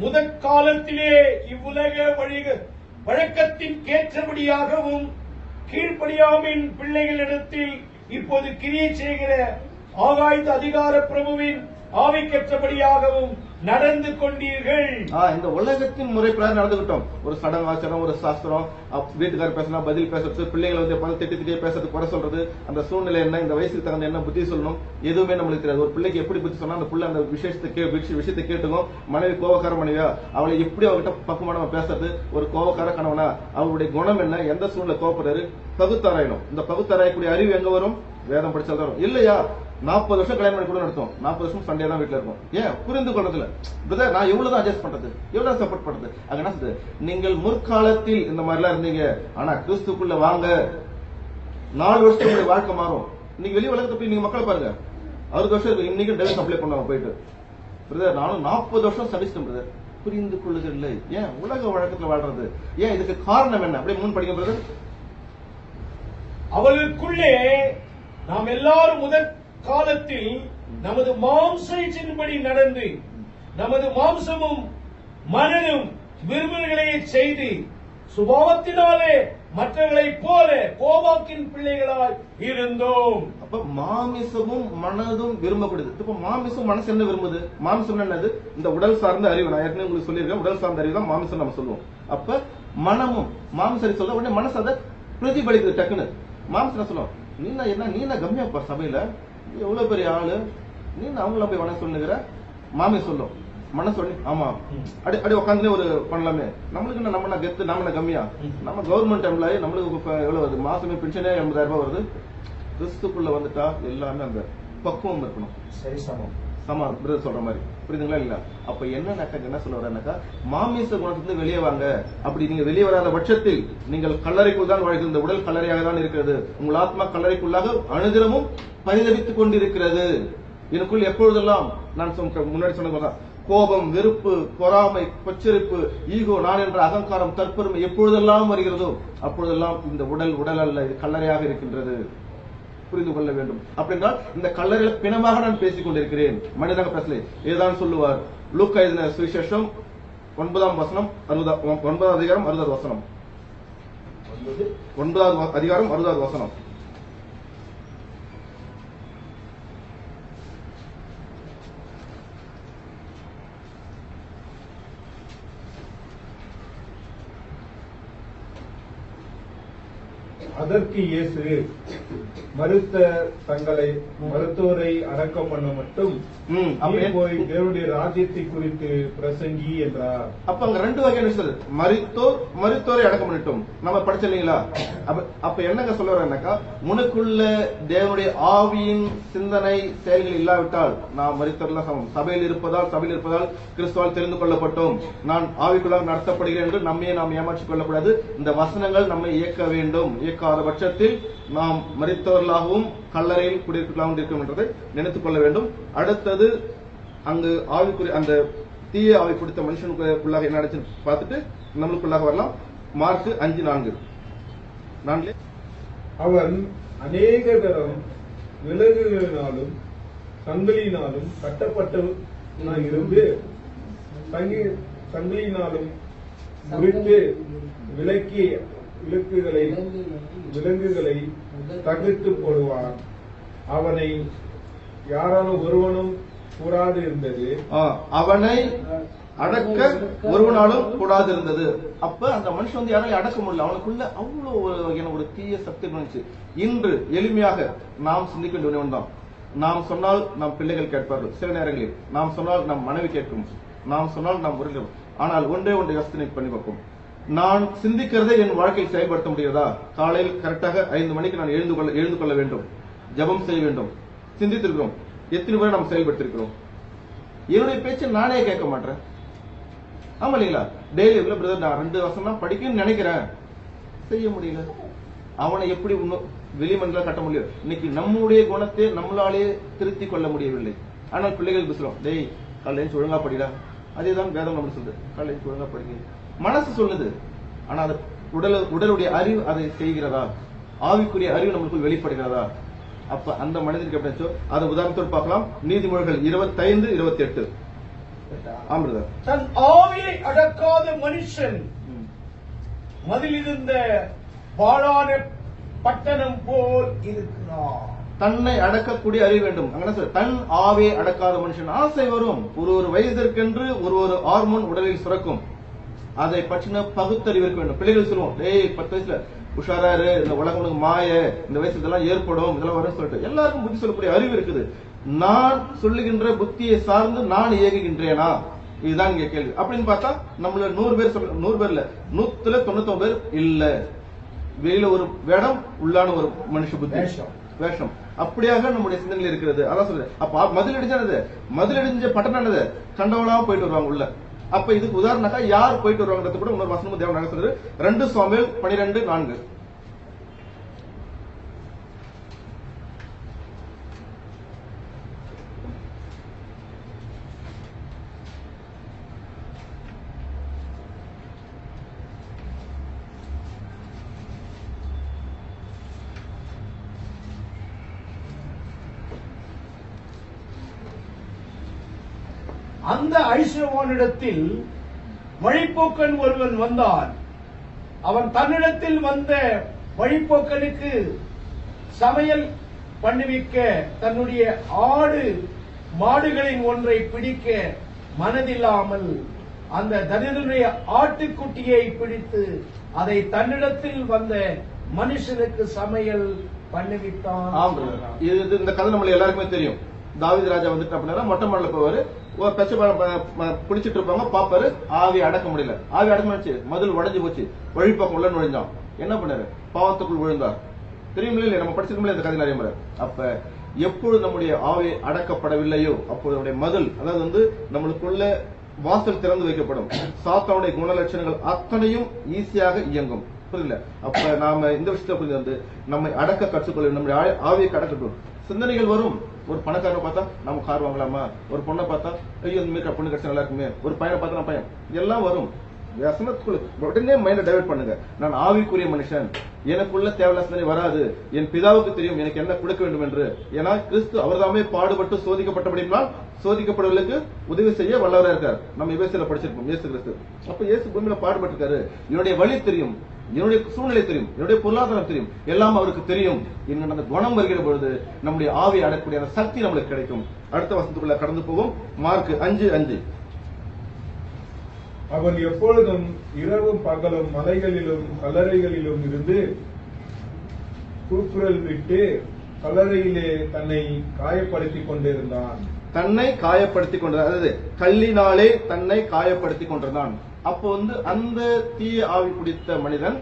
முதற்காலத்திலே இவ்வுலக வழக்கத்தின் கேற்றபடியாகவும் கீழ்ப்படியாமின் பிள்ளைகளிடத்தில் இப்போது கிரியை செய்கிற ஆகாய்ந்த அதிகார பிரபுவின் ஆவிக்கற்றபடியாகவும் நடந்து கொண்டீர்கள். இந்த உலகத்தின் முறை பிரகாரம் நடந்துகிட்டோம். ஒரு சடங்காச்சாரம், ஒரு சாஸ்திரம், வீட்டுக்காரர் பேசினா பதில் பேசுறது, பிள்ளைகளை வந்து திட்டியே பேசுறது, குறை சொல்றது, அந்த சூழ்நிலை என்ன, இந்த வயசுக்கு தகுந்த என்ன புத்தி சொல்லணும், எதுவுமே நம்மளுக்கு தெரியாது. ஒரு பிள்ளைக்கு எப்படி புத்தி சொன்னா அந்த பிள்ளை அந்த விஷயத்தை கேட்டுக்கும். மனைவி கோவக்கார மனைவியா, அவளை எப்படி அவகிட்ட பக்குவமா பேசுறது, ஒரு கோவக்கார கணவனா, அவருடைய குணம் என்ன, எந்த சூழ்நிலை கோவப்படுறாரு, பகுத்தாராயணும். இந்த பகுத்தாராயக்கூடிய அறிவு எங்க வரும்? வேதம் படிச்சால்தான் வரும். இல்லையா 40 வருஷம் கல்யாணம் பண்ணி கூட நடத்தும், 40 வருஷம் சண்டே தான் வீட்டுல இருக்கும். ஏன்? புரிந்து கொள்றதுல பிரதர் நான் எவ்வளவுதான் அட்ஜஸ்ட் பண்றது, எவ்வளவு சப்போர்ட் பண்றது. அது என்ன சொல்றது? நீங்கள் முற்காலத்தில் இந்த மாதிரி எல்லாம் இருந்தீங்க, ஆனா கிறிஸ்துக்குள்ள வாங்க, 4 வருஷத்துக்கு வாழ்க்கை மாறும். இன்னைக்கு வெளி உலகத்தை போய் நீங்க மக்களை பாருங்க, 60 வருஷம் இருக்கு, இன்னைக்கு டெலிவரி அப்ளை பண்ணுவாங்க போயிட்டு. பிரதர் நானும் 40 வருஷம் சர்வீஸ் பிரதர், புரிந்து கொள்ளுது இல்லை. ஏன்? உலக வழக்கத்துல வாழ்றது. ஏன்? இதுக்கு காரணம் என்ன? அப்படியே 3 படிக்க பிரதர். அவளுக்குள்ளே நாம் எல்லாரும் முதற் காலத்தில் நமது மாம்சத்தின்படி நடந்து நமது மாம்சமும் மனதும் விரும்புகளையே செய்து சுபாவத்தினாலே மற்றவர்களைப் போல கோபாக்கின் பிள்ளைகளாய் இருந்தோம். அப்ப மாமிசமும் மனதும் விரும்பப்படுது. இப்ப மாமிசம் மனசு என்ன விரும்புது? மாமிசம் என்னது? இந்த உடல் சார்ந்த அறிவு. நான் ஏற்கனவே உங்களுக்கு சொல்லியிருக்கேன், உடல் சார்ந்த அறிவு தான் மாமிசம் நம்ம சொல்லுவோம். அப்ப மனமும் மாமிசரி சொல்ல உடனே மனசு அதை பிரதிபலிக்குது. டக்குன்னு மாமிசம் சொல்லுவோம், நீ கம்மியாப்பா சபையில, எவ்வளவு பெரிய ஆளு, நீ அவங்கள போய் வணக்கம் சொல்லுங்கிற. மாமி சொல்லும், மனசு சொல்லி ஆமா அடி உட்காந்து ஒரு பண்ணலாமே, நம்மளுக்கு நம்ம கெத்து, நம்ம கம்மியா, நம்ம கவர்மெண்ட் எம்ப்ளாயி, நம்மளுக்கு எவ்வளவு வருது மாசமே பென்ஷனே 80,000 ரூபாய் வருது. கிறிஸ்துக்குள்ள வந்துட்டா எல்லாமே அந்த பக்குவம் இருக்கணும். சரி, சமா பிரதர் சொல்ற மாதிரி புரியுதுங்களா? இல்ல அப்ப என்ன சொல்ல வரேன்னாக்கா, மாமிச குணத்திலிருந்து வெளியே வாங்க. அப்படி நீங்க வெளியே வராத பட்சத்தில் நீங்கள் கல்லறைக்குள் தான் வாழ்க்கை, இந்த உடல் கல்லறையாக தான் இருக்கிறது. உங்கள் ஆத்மா கல்லறைக்குள்ளாக அனுதினமும் பரிதவித்துக் கொண்டிருக்கிறது. எனக்குள் எப்பொழுதெல்லாம் நான் முன்னாடி சொன்னதுதான் கோபம், வெறுப்பு, பொறாமை, பச்சரிப்பு, ஈகோ, நான் என்ற அகங்காரம், தற்பெருமை எப்பொழுதெல்லாம் வருகிறதோ அப்பொழுதெல்லாம் இந்த உடல் அல்ல, இது கல்லறையாக இருக்கின்றது. புரிந்து கொள்ள வேண்டும். அப்படின்றால் இந்த கல்லறையில பிணமாக நான் பேசிக் கொண்டிருக்கிறேன், மனிதனாக பேசல. இதுதான் சொல்லுவார் லூக்கா எழுதின சுவிசேஷம் 9ஆம் வசனம் 9ஆம் அதிகாரம் 60வது வசனம். 9ஆவது அதிகாரம் 60வது வசனம். அதற்கு இயேசு மருத்துவரை அடக்கம் பண்ண மட்டும் போய் தேவனுடைய ராஜ்யத்தை குறித்து பிரசங்கி என்றார். அப்ப அங்க 2 வகையான சொல்லுது, மருத்துவரை அடக்கம் பண்ணிட்டோம். நம்ம படிச்சீங்களா? அப்ப என்னங்க சொல்ல வரேன்னாக்கா, உனக்குள்ள தேவனுடைய ஆவியின் சிந்தனை செயல்கள் இல்லாவிட்டால் நாம் மருத்துவர்லாம் சமம். சபையில் இருப்பதால் கிறிஸ்துவால் தெரிந்து கொள்ளப்பட்டோம், நான் ஆவிக்குள்ளாக நடத்தப்படுகிறேன் என்று நம்மையே நாம் ஏமாற்றிக் கொள்ளக்கூடாது. இந்த வசனங்கள் நம்மை இயக்க வேண்டும். இயக்காத பட்சத்தில் நாம் மரித்தவர்களாகவும் கல்லறையில் குடியிருக்கலாகவும் இருக்கும் என்றதை நினைத்துக் கொள்ள வேண்டும். அடுத்தது அங்கு ஆவிக்குரிய அந்த தீய ஆவி பிடித்த மனுஷனுக்குள்ளாக என்ன நடந்துச்சு பார்த்துட்டு நம்மளுக்குள்ளாக வரலாம். மார்க் 5:4. அவன் அநேக தரம் விலங்குகளினாலும் சங்கிலினாலும் கட்டப்பட்டவனாய் இருந்து சங்கிலினாலும் முறித்து விலங்குகளை தகுத்து போடுவான். அவனை யாராலும் ஒருவனும் கூடாது இருந்தது. அவனை அடக்க ஒருவனாலும் கூடாது இருந்தது. அப்ப அந்த மனுஷன் வந்து யாராலும் அடக்க முடியல. அவனுக்குள்ள அவ்வளவு ஒரு தீய சக்தி இருந்துச்சு. இன்று எளிமையாக நாம் சிந்திக்க வேண்டியவன் தான். நாம் சொன்னால் நம் பிள்ளைகள் கேட்பார்கள். சில நேரங்களில் நாம் சொன்னால் நம் மனைவி கேட்கும், நாம் சொன்னால் நாம் உறவு. ஆனால் ஒன்றே யோசனை பண்ணி பார்ப்போம். நான் சிந்திக்கிறதை என் வாழ்க்கையில் செயல்படுத்த முடிகிறதா? காலையில் கரெக்டாக 5 மணிக்கு நான் எழுந்து கொள்ள வேண்டும், ஜெபம் செய்ய வேண்டும். சிந்தித்திருக்கிறோம். எத்தனை பேர் நாம் செயல்படுத்திருக்கிறோம்? என்னுடைய பேச்சை நானே கேட்க மாட்டேன். ஆமா இல்லைங்களா? டெய்லி பிரதர் நான் 2 வருஷம் தான் படிக்கணும்னு நினைக்கிறேன், செய்ய முடியல. அவனை எப்படி வெளிமண்டல கட்ட முடியும்? இன்னைக்கு நம்முடைய குணத்தை நம்மளாலே திருத்திக் கொள்ள முடியவில்லை. ஆனால் பிள்ளைகள் பேசுறோம், டேய் காலையில் ஒழுங்கா படிடா. அதேதான் வேதம் நம்ம சொல்லுது, காலையில் ஒழுங்கா படிங்க. மனசு சொல்லுது, ஆனா அது உடலுடைய அறிவு அதை செய்கிறதா? ஆவிக்குரிய அறிவு நம்மளுக்கு வெளிப்படுகிறதா? அப்ப அந்த மனிதனுக்கு எப்படி அதை உதாரணத்தோடு பார்க்கலாம். நீதிமொழிகள் 25:28. தன் ஆவியை அடக்காத மனுஷன் மதிலிருந்த பாழான பட்டணம் போல் இருக்கிறார். தன்னை அடக்கக்கூடிய அறிவு வேண்டும். தன் ஆவியை அடக்காத மனுஷன். ஆசை வரும், ஒரு வயதிற்கென்று ஒரு ஹார்மோன் உடலில் சுரக்கும். அதை பற்றின பகுத்தறிவு இருக்க வேண்டும். பிள்ளைகள் சொல்லுவோம், டேய் 10 வயசுல உஷாராரு, இந்த உலகம் மாய, இந்த வயசு இதெல்லாம் ஏற்படும், இதெல்லாம் வரும் சொல்லிட்டு எல்லாருக்கும் புத்தி சொல்லக்கூடிய அறிவு இருக்குது. நான் சொல்லுகின்ற புத்தியை சார்ந்து நான் இயங்குகின்றேனா? இதுதான் இங்க கேள்வி. அப்படின்னு பார்த்தா நம்மள 100 பேர்ல 199 பேர் இல்ல. வெளியில ஒரு வேடம், உள்ளான ஒரு மனுஷ புத்தி வேஷம். அப்படியாக நம்முடைய சிந்தனைகள் இருக்கிறது. அதான் சொல்றேன். அப்ப மதிலடிஞ்ச பட்டணம் கண்டவனா போயிட்டு வருவாங்க உள்ள. அப்ப இதுக்கு உதாரணக்கா யார் போயிட்டு வருவாங்க கூட இன்னொரு வசனமும் தேவன் சொல்றாரு. 2 சாமுவேல் 12:4. அந்த ஐஸ்வர்யவானிடத்தில் வழிப்போக்கன் ஒருவன் வந்தான். அவன் தன்னிடத்தில் வந்த வழிப்போக்கனுக்கு சமையல் பண்ணுவிக்க தன்னுடைய ஆடு மாடுகளின் ஒன்றை பிடிக்க மனதில்லாமல் அந்த தனியனுடைய ஆட்டுக்குட்டியை பிடித்து அதை தன்னிடத்தில் வந்த மனுஷனுக்கு சமையல் பண்ணுவித்தான். இந்த கதை நம்மளுக்கு எல்லாருக்குமே தெரியும். தாவீது ராஜா வந்துட்டு அப்படின்னா மொட்டை மாடல போவாரு, ஒரு பச்சை பிடிச்சிட்டு இருப்பாங்க, பாப்பாரு, ஆவி அடக்க முடியல. ஆவி அடக்க முடிச்சு, மதில் உடஞ்சு போச்சு, வழிபாக்கம் உள்ள நுழைஞ்சான். என்ன பண்ணாரு? பாவத்துக்குள் விழுந்தார். தெரியும் இல்லையா? நம்ம படிச்சிருக்கோம்ல இந்த கதை நிறைய முறை. அப்ப எப்பொழுது நம்முடைய ஆவி அடக்கப்படவில்லையோ அப்பொழுது நம்முடைய மதில், அதாவது நம்மளுக்குள்ள வாசல் திறந்து வைக்கப்படும். சாத்தானுடைய குணலட்சணங்கள் அத்தனையும் ஈஸியாக இயங்கும். புரியல? அப்ப நாம இந்த விஷயத்தை புரிந்து நம்மை அடக்க கற்றுக்கொள்ள, நம்முடைய ஆவியை அடக்கட்டும். சிந்தனைகள் வரும். ஒரு பணக்காரனை பார்த்தா நம்ம கார் வாங்கலாமா? ஒரு பொண்ணை பார்த்தா ஐயோ இந்த மாதிரி பொண்ணு கிடைச்சா நல்லா இருக்குமே? ஒரு பையனை பார்த்தா நான் பையன், எல்லாம் வரும். உடனே மைண்ட டைவர்ட் பண்ணுங்க. நான் ஆவிக்குரிய மனுஷன், எனக்குள்ள தேவையில்லாத சிந்தனை வராது. என் பிதாவுக்கு தெரியும் எனக்கு என்ன கொடுக்க வேண்டும் என்று. ஏன்னா கிறிஸ்து அவர்தாமே பாடுபட்டு சோதிக்கப்பட்டபடினால் சோதிக்கப்படுவதற்கு உதவி செய்ய வல்லவரா இருக்கார். நம்ம எபேசியர்ல படிச்சிருப்போம் இயேசு கிறிஸ்து. அப்ப இயேசு பூமியில பாடுபட்டிருக்காரு. என்னுடைய வழி தெரியும், என்னுடைய சூழ்நிலை தெரியும், என்னுடைய பொருளாதாரம் தெரியும், எல்லாம் அவருக்கு தெரியும். இன்னும் அந்த குணம் வருகிற பொழுது நம்முடைய ஆவி அடக்கூடிய அந்த சக்தி நம்மளுக்கு கிடைக்கும். அடுத்த வசனத்துக்குள்ள கடந்து போவோம். மார்க் 5:5. அவன் எப்பொழுதும் இரவும் பகலும் மலைகளிலும் கல்லறைகளிலும் இருந்து கூக்குரல் விட்டு கல்லறையிலே தன்னை காயப்படுத்திக் கொண்டிருந்தான். தன்னை காயப்படுத்திக் கொண்டிருந்தான், அதாவது கல்லினாலே தன்னை காயப்படுத்திக் கொண்டிருந்தான். அப்போ அந்த தீய ஆவி பிடித்த மனிதன்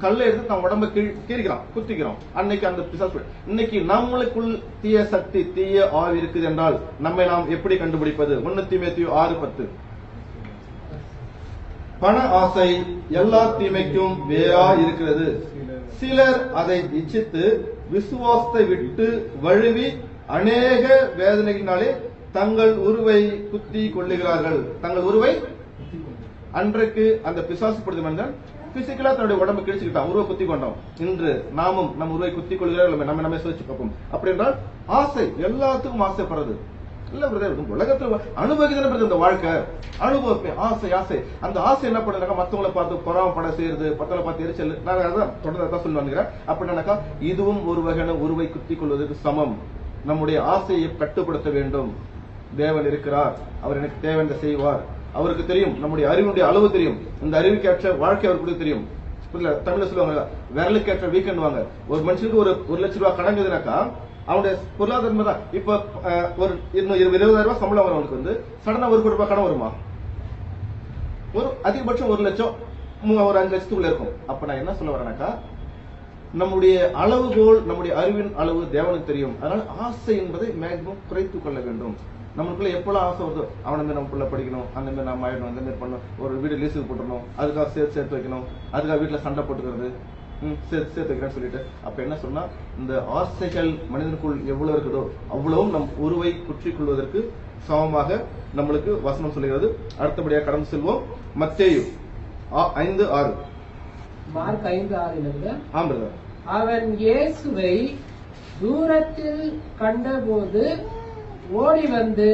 கல்லை எடுத்து தன் உடம்பை கீறிக்கிறான், குத்திக்கிறான். அன்னைக்கு அந்த பிசாசு. இன்னைக்கு நம்மளுக்குள் தீய சக்தி, தீய ஆவி இருக்குது என்றால் நம்மை நாம் எப்படி கண்டுபிடிப்பது? 1 தீமோத்தேயு 6:10. பண ஆசை எல்லா தீமைக்கும் வேறா இருக்கிறது. சிலர் அதை இச்சித்து விசுவாசத்தை விட்டு வழுவி அநேக வேதனைகளினாலே தங்கள் உருவை குத்தி கொள்ளுகிறார்கள். தங்கள் உருவை அன்றைக்கு அந்த பிசாசு பிடித்த மனிதன் பிசிக்கலா தன்னுடைய உடம்பு கிழிச்சுக்கிட்டான், உருவ குத்தி கொண்டோம். இன்று நாமும் நம் உருவை குத்திக் கொள்கிறோம், நம்ம சுவைச்சு பார்ப்போம். அப்படி என்றால் ஆசை, எல்லாத்துக்கும் ஆசைப்படுறது இல்ல பிரதர், உலகத்துல அனுபவிக்கிறது இந்த வாழ்க்கை அனுபவமே ஆசை. ஆசை அந்த ஆசை என்ன பண்ணுறாங்க, மத்தவங்களை பார்த்து பொறாமப்பட செய்யறது, மத்தவங்களை பார்த்து எரிச்சல். நான் அதான் தொடர்ந்து சொல்லுவாங்க. அப்படின்னாக்கா இதுவும் ஒரு வகையான உருவை குத்திக் கொள்வதற்கு சமம். நம்முடைய ஆசையை கட்டுப்படுத்த வேண்டும். தேவன் இருக்கிறார், அவர் எனக்கு தேவையான செய்வார். அவருக்கு தெரியும், நம்முடைய அறிவுடைய அளவு தெரியும், இந்த அறிவுக்கேற்ற வாழ்க்கை அவருக்கு தெரியும். தமிழ்ல சொல்லுவாங்க விரலுக்கேற்ற வீக்கெண்ட் வாங்க. ஒரு மனுஷனுக்கு ஒரு 1 லட்சம் ரூபாய் கடங்குதுனாக்கா அவனுடைய பொருளாதாரம் தான். இப்ப ஒரு 20,000 ரூபாய் சம்பளம் வரும், அவனுக்கு வந்து சடனா 1 கோடி ரூபாய் கடன் வருமா? ஒரு அதிகபட்சம் 1 லட்சம், ஒரு 5 லட்சத்துக்குள்ள இருக்கும். அப்ப நான் என்ன சொல்ல வரேனாக்கா, நம்முடைய அளவுகோல், நம்முடைய அறிவின் அளவு தேவனுக்கு தெரியும். அதனால ஆசை என்பதை மேக்சிமம் குறைத்துக் கொள்ள வேண்டும். நமக்குள்ள எப்பெல்லாம் ஆசை வருதோ, அவன மாதிரி நம்ம பிள்ளை படிக்கணும், அந்த மாதிரி நம்ம ஆயிடணும், அந்த மாதிரி பண்ணணும், ஒரு வீடு லீஸுக்கு போட்டுடணும், அதுக்காக சேர்த்து வைக்கணும், அதுக்காக வீட்டுல சண்டை போட்டுக்கிறது, சேர்த்து வைக்கிறேன்னு சொல்லிட்டு. அப்ப என்ன சொன்னா, இந்த ஆசைகள் மனிதனுக்குள் எவ்வளவு இருக்குதோ அவ்வளவும் நம் உருவை குற்றிக் கொள்வதற்கு சமமாக நம்மளுக்கு வசனம் சொல்லுகிறது. அடுத்தபடியாக கடந்து செல்வோம். மத்தேயு 5:6. மார்க் 5:6. ஆம். அவன் இயேசுவை தூரத்தில் கண்டபோது ஓடி வந்து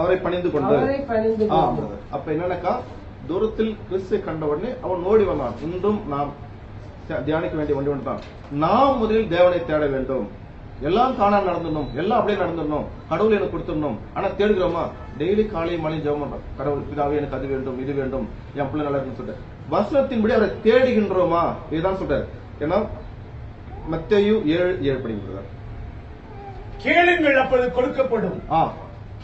அவரை பணிந்து கொண்டு. அப்ப என்னன்னாக்கா, தூரத்தில் கிறிஸ்துவை கண்ட உடனே அவன் ஓடி வந்தான். இன்றும் நாம் தியானிக்க வேண்டிய ஒன்று ஒன்றுதான். நாம் முதலில் தேவனை தேட வேண்டும். எல்லாம் காணாம நடந்துடணும், எல்லாம் அப்படியே நடந்துடணும், கடவுள் எனக்கு கொடுத்துடணும். ஆனா தேடுகிறோமா? டெய்லி காலையும் மலையும் ஜெபம் பண்றோம், கடவுள் பிதாவே எனக்கு அது வேண்டும், இது வேண்டும், என் பிள்ளை நல்லா இருக்குன்னு சொல்லிட்டு வசனத்தின்படி அவரை தேடுகின்றோமா? இதுதான் சொல்றாரு. ஏன்னா மத்தேயு 7:7 படிக்கிறார். கேளுங்கள் அப்பொழுது கொடுக்கப்படும்.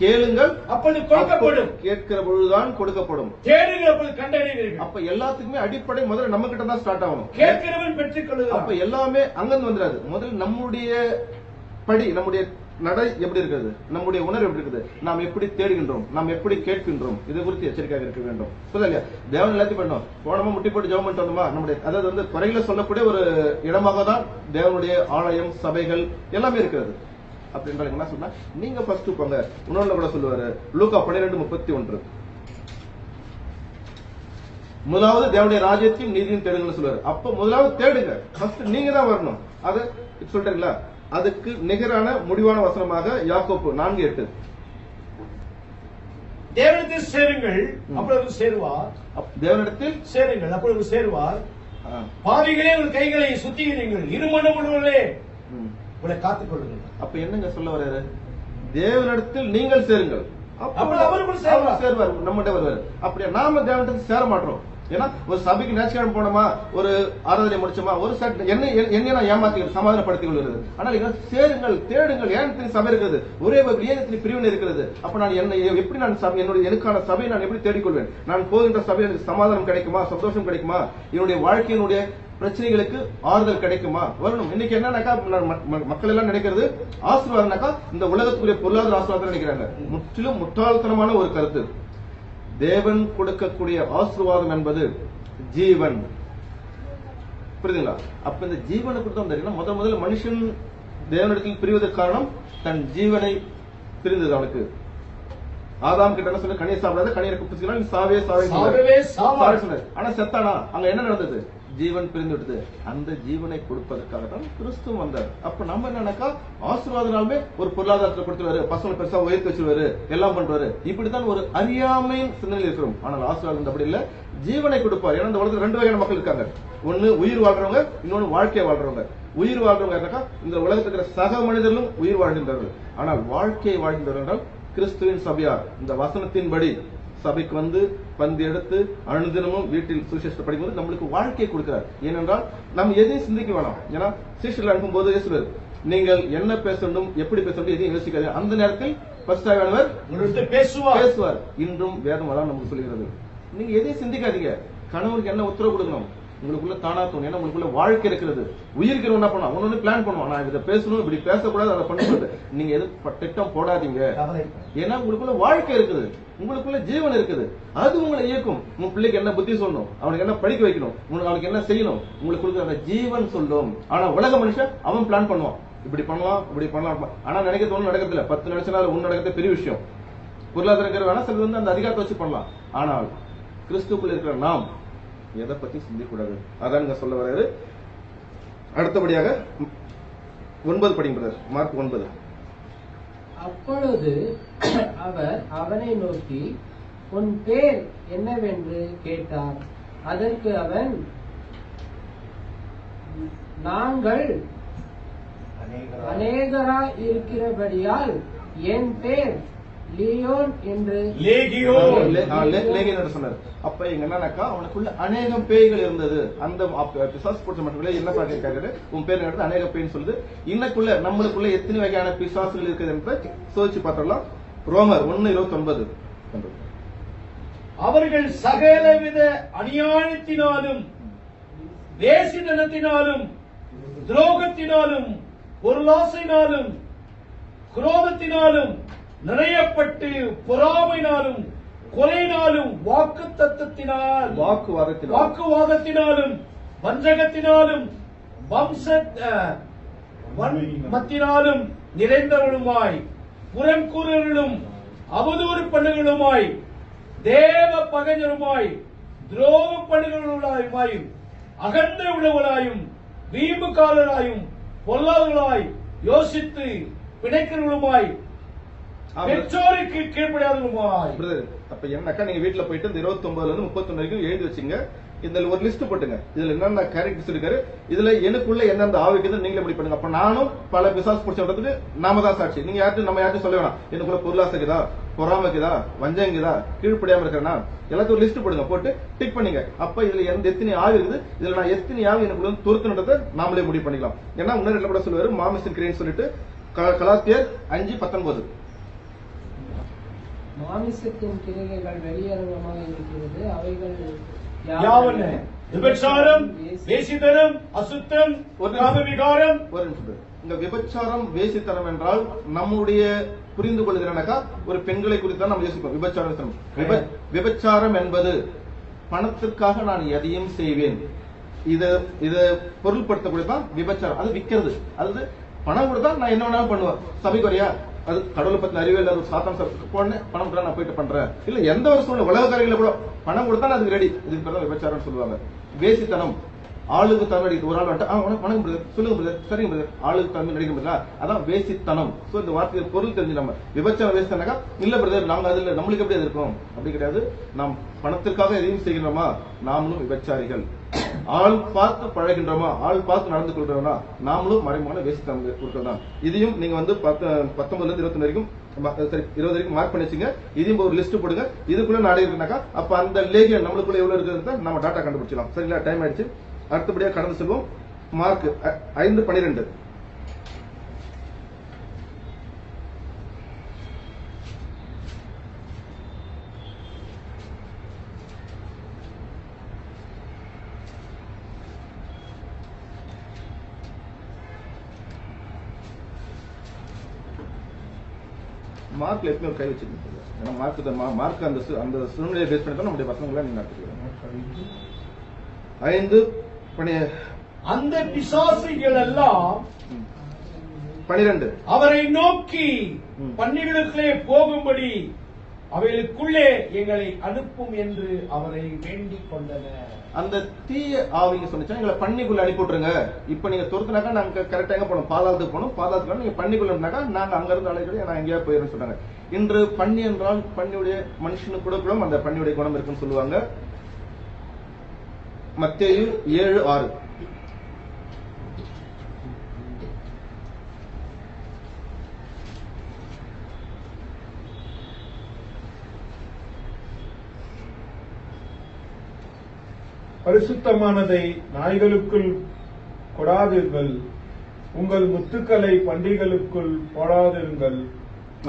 கேளுங்கள் அப்பொழுது கொடுக்கப்படும். கேட்கிற பொழுதுதான் கொடுக்கப்படும். தேடுங்கள் அப்பொழுது கண்டறிவீர்கள். அப்ப எல்லாத்துக்குமே அடிப்படை முதல்ல நம்ம கிட்ட தான் ஸ்டார்ட் ஆகணும். கேட்கிறவன் பெற்றுக் கொள்ளுகிறான். அப்ப எல்லாமே அங்கிருந்து வந்துடாது. முதல்ல நம்முடைய படி, நம்முடைய நடை எப்படி இருக்கிறது, நம்முடைய உணர்வு எப்படி இருக்குது, நாம் எப்படி தேடுகின்றோம், நாம் எப்படி கேட்கின்றோம், இது குறித்து எச்சரிக்கையாக இருக்க வேண்டும். சொல்லலையா? தேவன் எல்லாத்தையும் பண்ணோம், போனமா முட்டி போட்டு ஜெபம் பண்ணிட்டு வந்தோமா, நம்முடைய அதாவது வந்து குறைகளை சொல்லக்கூடிய ஒரு இடமாக தான் தேவனுடைய ஆலயம், சபைகள் எல்லாமே இருக்கிறது. அப்படின்றால் என்ன சொன்னா, நீங்க ஃபர்ஸ்ட் போங்க. உணர்வுல கூட சொல்லுவாரு, லூக்கா 12:31. முதலாவது தேவனுடைய ராஜ்யத்தையும் நீதியும் தேடுங்கன்னு சொல்லுவாரு. அப்ப முதலாவது தேடுங்க, ஃபர்ஸ்ட் நீங்க தான் வரணும். அது சொல்றீங்களா? அதுக்கு நிகரான முடிவான வசனமாக யாக்கோப்பு 4:8. தேவனிடத்தில் சேருங்கள் அப்பொழுது சேருவார். தேவனிடத்தில் சேருங்கள் அப்பொழுது சேருவார். பாவிகளே உங்கள் கைகளை சுத்திகிறீர்கள், இருமணம் உள்ளவர்களே உங்களை காத்துக் கொள்ளுங்கள். அப்ப என்னங்க சொல்ல வர்றாரு? தேவனிடத்தில் நீங்கள் சேருங்கள், அவரும் சேருவார், நம்மகிட்ட வருவார். அப்படியே நாம தேவனிடத்தில் சேர மாட்டோம். ஏன்னா ஒரு சபைக்கு ஞாயிற்றுக்கிழமை போனோமா, ஒரு ஆராதனை முடிச்சோமா, ஒரு என்ன நான் ஏமாத்திக்கிறது, சமாதானப்படுத்திக் கொள்கிறது. ஆனால் சேருங்கள், தேடுங்கள். ஏன் சபை இருக்கிறது, ஒரே ஏன் பிரிவினை இருக்கிறது? அப்ப நான் என்னை எப்படி நான் எனக்கான சபையை நான் எப்படி தேடிக்கொள்வேன்? நான் போகின்ற சபையில் எனக்கு சமாதானம் கிடைக்குமா, சந்தோஷம் கிடைக்குமா, என்னுடைய வாழ்க்கையினுடைய பிரச்சனைகளுக்கு ஆறுதல் கிடைக்குமா? வரணும். இன்னைக்கு என்னன்னாக்கா, மக்கள் எல்லாம் நினைக்கிறது ஆசீர்வாதம்னாக்கா இந்த உலகத்துக்குரிய பொருளாதார ஆசீர்வாதம் நினைக்கிறாங்க. முற்றிலும் முட்டாள்தனமான ஒரு கருத்து. தேவன் கொடுக்கக்கூடிய ஆசீர்வாதம் என்பது ஜீவன். புரியுதுங்களா? அப்ப இந்த ஜீவனை கொடுத்தா முதல்ல மனுஷன் தேவனிடத்தில் பிரிவதற்கு காரணம் தன் ஜீவனை பிரிந்தது. அவனுக்கு ஆதாம் கிட்ட என்ன சொன்ன, கனியை சாப்பிடாத, கனியை குப்பிச்சுக்கலாம், சாவே சொன்னார். ஆனா செத்தானா? அங்க என்ன நடந்தது? ஜீவன் பிரிந்து விட்டது. அந்த ஜீவனை கொடுப்பதற்காக தான் கிறிஸ்து வந்தார். அப்ப நம்ம என்னன்னாக்கா, ஆசீர்வாதனாலுமே ஒரு பொருளாதாரத்தை கொடுத்துருவாரு, பசங்களை பெருசா உயர்த்தி வச்சிருவாரு, எல்லாம் பண்றாரு. இப்படித்தான் ஒரு அறியாமை சிந்தனையில் இருக்கிறோம். ஆனால் ஆசீர்வாதம் அப்படி இல்ல, ஜீவனை கொடுப்பார். ஏன்னா இந்த உலகத்துல 2 வகையான மக்கள் இருக்காங்க. ஒன்னு உயிர் வாழ்றவங்க, இன்னொன்னு வாழ்க்கையை வாழ்றவங்க. உயிர் வாழ்றவங்க என்னக்கா, இந்த உலகத்துக்கு இருக்கிற சக மனிதர்களும் உயிர் வாழ்கின்றார்கள். ஆனால் வாழ்க்கையை வாழ்கின்றவர்கள் என்றால் கிறிஸ்துவின் சபையார் இந்த வசனத்தின்படி சபைக்கு வந்து பந்தி எடுத்து அனுதினமும் வீட்டில் சுவிசேஷத்தை படிக்கும்போது நம்மளுக்கு வாழ்க்கையை கொடுக்கிறார். ஏனென்றால் நம்ம எதையும் சிந்திக்க வேணாம். ஏன்னா சீஷர்கள் அனுப்பும்போது இயேசுவர், நீங்கள் என்ன பேசணும், எப்படி பேசணும், எதையும் யோசிக்காது. அந்த நேரத்தில் பேசுவார். இன்றும் வேதம் அதான் நமக்கு சொல்லுகிறது. நீங்க எதையும் சிந்திக்காதீங்க. கணவருக்கு என்ன உத்தரவு கொடுக்கணும் உங்களுக்குள்ள தானா தோணும். ஏன்னா உங்களுக்குள்ள வாழ்க்கை இருக்கிறது. உயிருக்கு என்ன பண்ணுவோம், ஒன்னு பிளான் பண்ணுவோம், நான் இதை பேசணும், இப்படி பேசக்கூடாது, அதை பண்ணக்கூடாது. நீங்க எது திட்டம் போடாதீங்க. ஏன்னா உங்களுக்குள்ள வாழ்க்கை இருக்குது, உங்களுக்குள்ள ஜீவன் இருக்குது. அது உங்களை இயக்கும். உங்க பிள்ளைக்கு என்ன புத்தி சொல்லணும், அவனுக்கு என்ன படிக்க வைக்கணும், அவனுக்கு என்ன செய்யணும், உங்களுக்கு அந்த ஜீவன் சொல்லும். ஆனா உலக மனுஷன் அவன் பிளான் பண்ணுவான், இப்படி பண்ணுவான், இப்படி பண்ணலாம். ஆனா நினைக்கிறது ஒண்ணு நடக்கிறது இல்ல. 10 நினைச்சனால ஒண்ணு நடக்கிறது பெரிய விஷயம். பொருளாதாரம் வேணா சிலது வந்து அந்த அதிகாரத்தை வச்சு பண்ணலாம். ஆனால் கிறிஸ்துக்குள் இருக்கிற நாம் எதை பத்தி சிந்திக்கூடாது. அதான் இங்க சொல்ல வர்றாரு. அடுத்தபடியாக 9 படிங்க பிரதர். மார்க் 9. அப்பொழுது அவர் அவனை நோக்கி, உன் பேர் என்னவென்று கேட்டார். அதற்கு அவன், நாங்கள் அநேகராய் இருக்கிறபடியால் என் பேர் லியோன் என்று லேகியோன் சொன்னார். அப்ப எங்க என்னன்னாக்கா அவனுக்குள்ள அநேகம் பேய்கள் இருந்தது. அந்த பிசாசு பிடிச்ச மட்டும் என்ன கேட்காரு, உன் பேர் எடுத்து அநேக பேய்னு சொல்லுது. இன்னக்குள்ள நம்மளுக்குள்ள எத்தனை வகையான பிசாசுகள் இருக்குது என்று சோதிச்சு பார்த்தரலாம். ரோமர் 1:29. அவர்கள் சகலவித அநியாயத்தினாலும் வேசித்தனத்தினாலும் துரோகத்தினாலும் பொருளாசையினாலும் குரோதத்தினாலும் நிறையப்பட்டு பொறாமையினாலும் கொலையினாலும் வாக்குவாதத்தினாலும் வஞ்சகத்தினாலும் வன்மத்தினாலும் நிறைந்தவர்களுமாய் புறங்கூறலும் அவதூறு பண்ணுகளுமாய் தேவ பகைஞருமாய் துரோக பண்ணுகளுமாயும் அகந்த உள்ளவர்களாயும் வீம்புக்காரராயும் பொல்லாதவர்களாய் யோசித்து பிணைக்கிறவர்களுமாய் பெற்றோருக்கு கீழ்ப்படியாதவர்களுமாய். அப்ப என்னக்கா நீங்க வீட்டுல போயிட்டு இந்த 29 இருந்து 31 வரைக்கும் எழுதி வச்சுங்க. இதுல ஒரு லிஸ்ட் போட்டுங்க. இதுல என்னென்ன கேரக்டர்ஸ் இருக்காரு, இதுல எனக்குள்ள எந்தெந்த ஆவிக்குது நீங்களே முடிவு பண்ணுங்க. அப்ப நானும் பல பிசாசு பிடிச்சதுக்கு நாம தான் சாட்சி. நீங்க நம்ம யார்ட்டும் சொல்ல வேணாம். எனக்குள்ள பொருளாசைக்குதா, பொறாமைக்குதா, வஞ்சங்குதா, கீழ்ப்படியாம இருக்கிறேன்னா எல்லாத்தையும் லிஸ்ட் போடுங்க. போட்டு டிக் பண்ணிங்க. அப்ப இதுல எத்தனை ஆவி இருக்குது, இதுல நான் எத்தனை ஆவி எனக்குள்ள துரத்துனதை நாமளே முடிவு பண்ணிக்கலாம். ஏன்னா முன்னாடி கூட சொல்லுவாரு மாமிசன் கிரியேன்னு சொல்லிட்டு கலாத்தியர் 5:19. மாமிசத்தின் கிரியைகள் வெளியரங்கமாக இருக்கிறது. அவைகள் யாவன விபச்சாரம், வேசித்தனம், அசுத்தம், காமவிகாரம். ஒரு நிமிஷம். இந்த விபச்சாரம், வேசித்தனம் என்றால் நம்முடைய புரிந்து கொள்கிறனாக்கா ஒரு பெண்களை குறித்து நம்ம யோசிப்போம். விபச்சாரம் என்பது பணத்திற்காக நான் எதையும் செய்வேன், இத பொருள்படுத்தக்கூடியதான் விபச்சாரம். அது விற்கிறது. அது பணம் கொடுத்தா நான் என்ன வேணாலும் பண்ணுவேன். சபைக்கு வரையா, அது கடவுளை பத்தி அறிவே இல்லாத ஒரு சாத்தான் போன பணம் கொடுத்தா நான் போயிட்டு பண்றேன். இல்ல எந்த ஒரு சூழ்நிலை உலக காரியங்கள கூட பணம் கொடுத்தா அதுக்கு ரெடி. இதுக்கு பேர் தான் விபச்சாரம் சொல்லுவாங்க. வேசித்தனம், ஆளுக்கு தன்மை அடிக்கிறது. ஒரு ஆள் வணக்கம் பிரதர், சொல்லுங்க பிரதர், சரிங்க பிரதர், ஆளுக்கு தன்மை நடிக்க அதான் வேசித்தனம். சோ இந்த வார்த்தையை பொருள் தெரிஞ்சு நம்ம விபச்சாரம் வேசித்தனாக்கா இல்ல பிரதர் நாங்க அதுல நம்மளுக்கு எப்படி அது இருக்கும் அப்படி கிடையாது. நாம் பணத்திற்காக எதையும் செய்கின்றோமா நாமளும் விபச்சாரிகள். ஆள் பார்த்து பழகின்றோமா, ஆள் பார்த்து நடந்து கொள்றோம்னா நாமளும் மறைமுகமான வேசித்தனம் கொடுக்கறது தான். இதையும் நீங்க 19 இருந்து 20 வரைக்கும் 20 வரைக்கும் மார்க் பண்ணி வச்சுங்க. இதையும் ஒரு லிஸ்ட் போடுங்க. இதுக்குள்ள நாடு இருக்குனாக்கா அப்ப அந்த லேகியன் நம்மளுக்குள்ள எவ்வளவு இருக்குன்னு நம்ம டாட்டா கண்டுபிடிச்சலாம். சரிங்களா? டைம் ஆயிடுச்சு. அடுத்தபடியாக கடந்து செல்வோம். மார்க் 5:12. மார்க்ல எப்பவுமே ஒரு கை வச்சிருக்கீங்க. ஏன்னா மார்க் அந்த சூழ்நிலையை பேஸ் பண்ணி தான் நம்முடைய பசங்களை நீங்க நடத்துக்கிறீங்க. 5 அந்த பிசாசுகள் எல்லாம் 12 அவரை நோக்கி பன்னிகளுக்குள்ளே போகும்படி அவைகளுக்குள்ளே எங்களை அனுப்பும் என்று அவரை வேண்டிக் கொண்டனர். அந்த தீய ஆவிங்க சொன்னா எங்களை பண்ணிக்குள்ள அனுப்பி விட்டுருங்க. இப்ப நீங்க துரத்துனாக்கா நாங்க கரெக்டா எங்க போனோம், பாதாளத்துக்கு போனோம். பாதாளத்துக்கு நீங்க பண்ணிக்குள்ள நாங்க அங்க இருந்து அழைக்கிறோம், நான் எங்கேயா போயிருன்னு சொன்னாங்க. இன்று பண்ணி என்றால் பண்ணியுடைய மனுஷனுக்கு கூட அந்த பண்ணியுடைய குணம் இருக்குன்னு சொல்லுவாங்க. மத்தேயு 7:6. பரிசுத்தமானதை நாய்களுக்குள் கொடாதீர்கள், உங்கள் முத்துக்களை பண்டிகளுக்குள் போடாதிருங்கள்.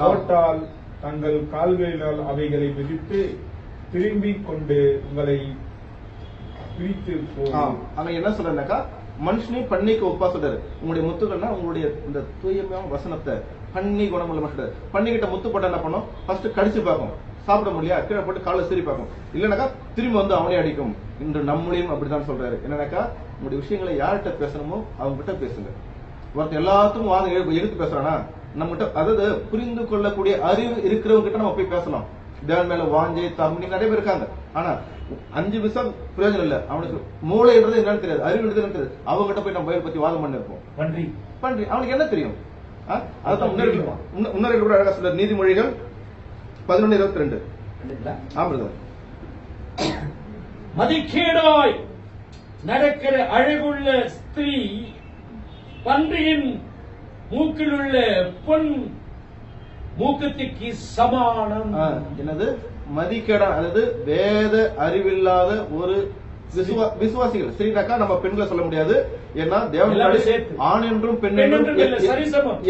போட்டால் தங்கள் கால்களினால் அவைகளை மிதித்து திரும்பிக் கொண்டு உங்களை பிரித்து போகும். அங்க என்ன சொல்றாருனாக்கா மனுஷனையும் பண்ணிக்கு ஒப்பா சொல்றாரு. உங்களுடைய முத்துக்கள்னா உங்களுடைய இந்த தூயமான வசனத்தை பண்ணி குணமுள்ள மக்கள் பண்ணிக்கிட்ட முத்து போட்டா என்ன பண்ணும், ஃபர்ஸ்ட் கடிச்சு பார்க்கும், சாப்பிட முடியாது, கீழே போட்டு காலை சீறி பார்க்கும். இல்லைனாக்கா திரும்பி வந்து அவனே அடிக்கும். இன்று நம்மளையும் அப்படித்தான் சொல்றாரு. என்னன்னாக்கா உங்களுடைய விஷயங்களை யார்கிட்ட பேசணுமோ அவங்க கிட்ட பேசுங்க. ஒருத்தர் எல்லாத்துக்கும் வாங்க எடுத்து பேசுறானா நம்மகிட்ட, அதாவது புரிந்து கொள்ளக்கூடிய அறிவு இருக்கிறவங்க கிட்ட நம்ம போய் பேசலாம். தேவன் மேல வாஞ்சை தம்பி நிறைய பேர் இருக்காங்க. ஆனா 5 விசம் பிரயோஜனம் இல்ல. அவனுக்கு மூளைன்றது என்னன்னு தெரியாது, அறிவுன்றது என்ன தெரியாது. அவங்ககிட்ட போய் நம்ம பைபிள் பத்தி வாதம் பண்ணி இருப்போம். பன்றி அவனுக்கு என்ன தெரியும்? அதான் முன்னாடி கூட அழகா சொல்ற நீதிமொழிகள் 11:22. ஆமாம். மதிக்கேடாய் நடக்கிற அழகுள்ள ஸ்திரீ பன்றியின் மூக்கில் உள்ள பொன் மூக்கத்துக்கு சமானம். என்னது? மதிக்கேடா, அதாவது வேத அறிவில்லாத ஒரு விசுவாசிகள். ஸ்ரீனாக்கா நம்ம பெண்களை சொல்ல முடியாது. ஏன்னா தேவன் ஆண் என்றும் பெண் என்றும்